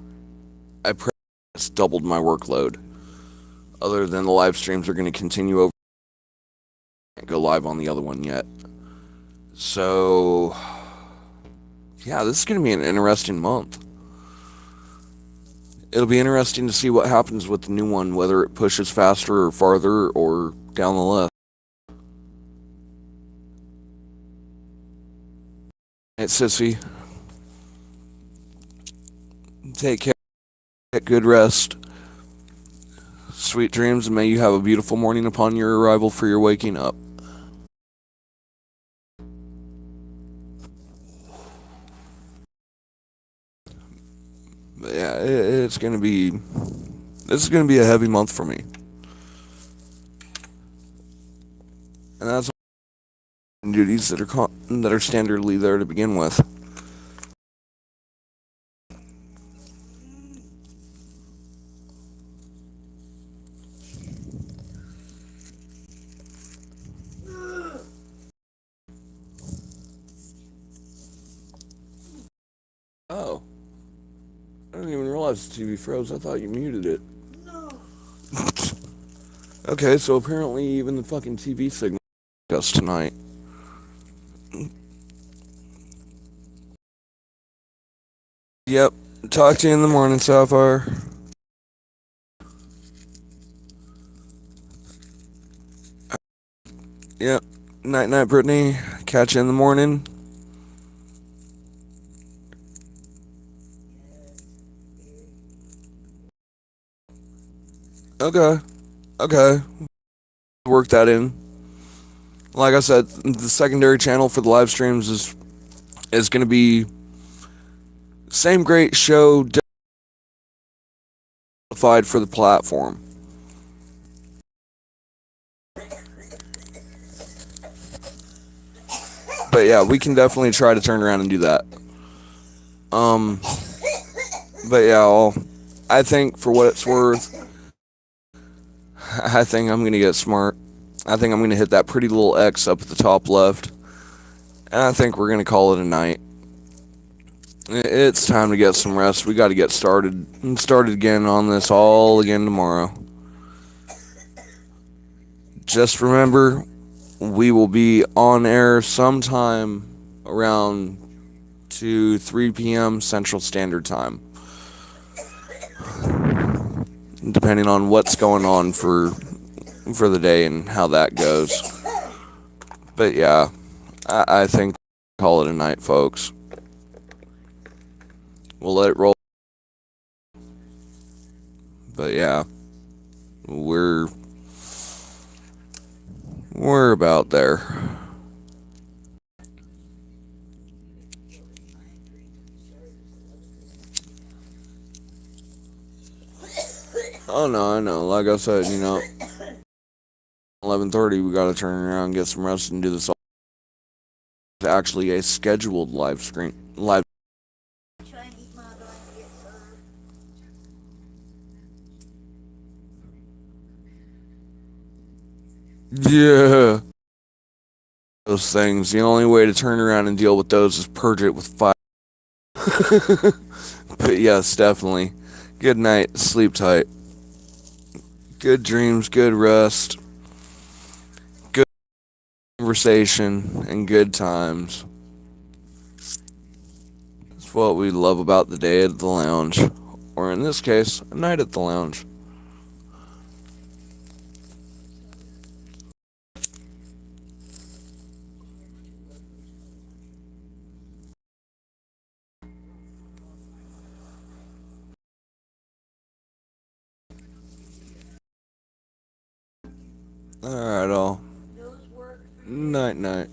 I pretty much doubled my workload. Other than the live streams are going to continue over. I can't go live on the other one yet. So, yeah, this is going to be an interesting month. It'll be interesting to see what happens with the new one, whether it pushes faster or farther or down the list. Hey, sissy. Take care. Get good rest. Sweet dreams, and may you have a beautiful morning upon your arrival for your waking up. But yeah, this is gonna be a heavy month for me, and that's duties that are standardly there to begin with. Oh, I didn't even realize the TV froze. I thought you muted it. No. Okay, so apparently even the fucking TV signal us tonight. Yep. Talk to you in the morning, Sapphire. Yep. Night, Brittany. Catch you in the morning. Okay. Work that in. Like I said, the secondary channel for the live streams is going to be same great show for the platform. But yeah, we can definitely try to turn around and do that. But yeah, I think for what it's worth, I think I'm gonna get smart. I think I'm gonna hit that pretty little X up at the top left, And I think we're gonna call it a night. It's time to get some rest. We got to get started again on this all again tomorrow. Just remember, we will be on air sometime around 2 3 p.m. Central Standard Time, depending on what's going on for the day and how that goes. But yeah, I think call it a night, folks. We'll let it roll. But yeah, we're we're about there. Oh no, I know. Like I said, 11:30, we gotta turn around, and get some rest, and do this. Actually, a scheduled live screen live. Try and eat my blanket, sir. Yeah, those things. The only way to turn around and deal with those is purge it with fire. But yes, definitely. Good night. Sleep tight. Good dreams. Good rest. Good conversation and good times. It's what we love about the day at the lounge, or in this case, a night at the lounge. All right, all. Those work for you. Night, night.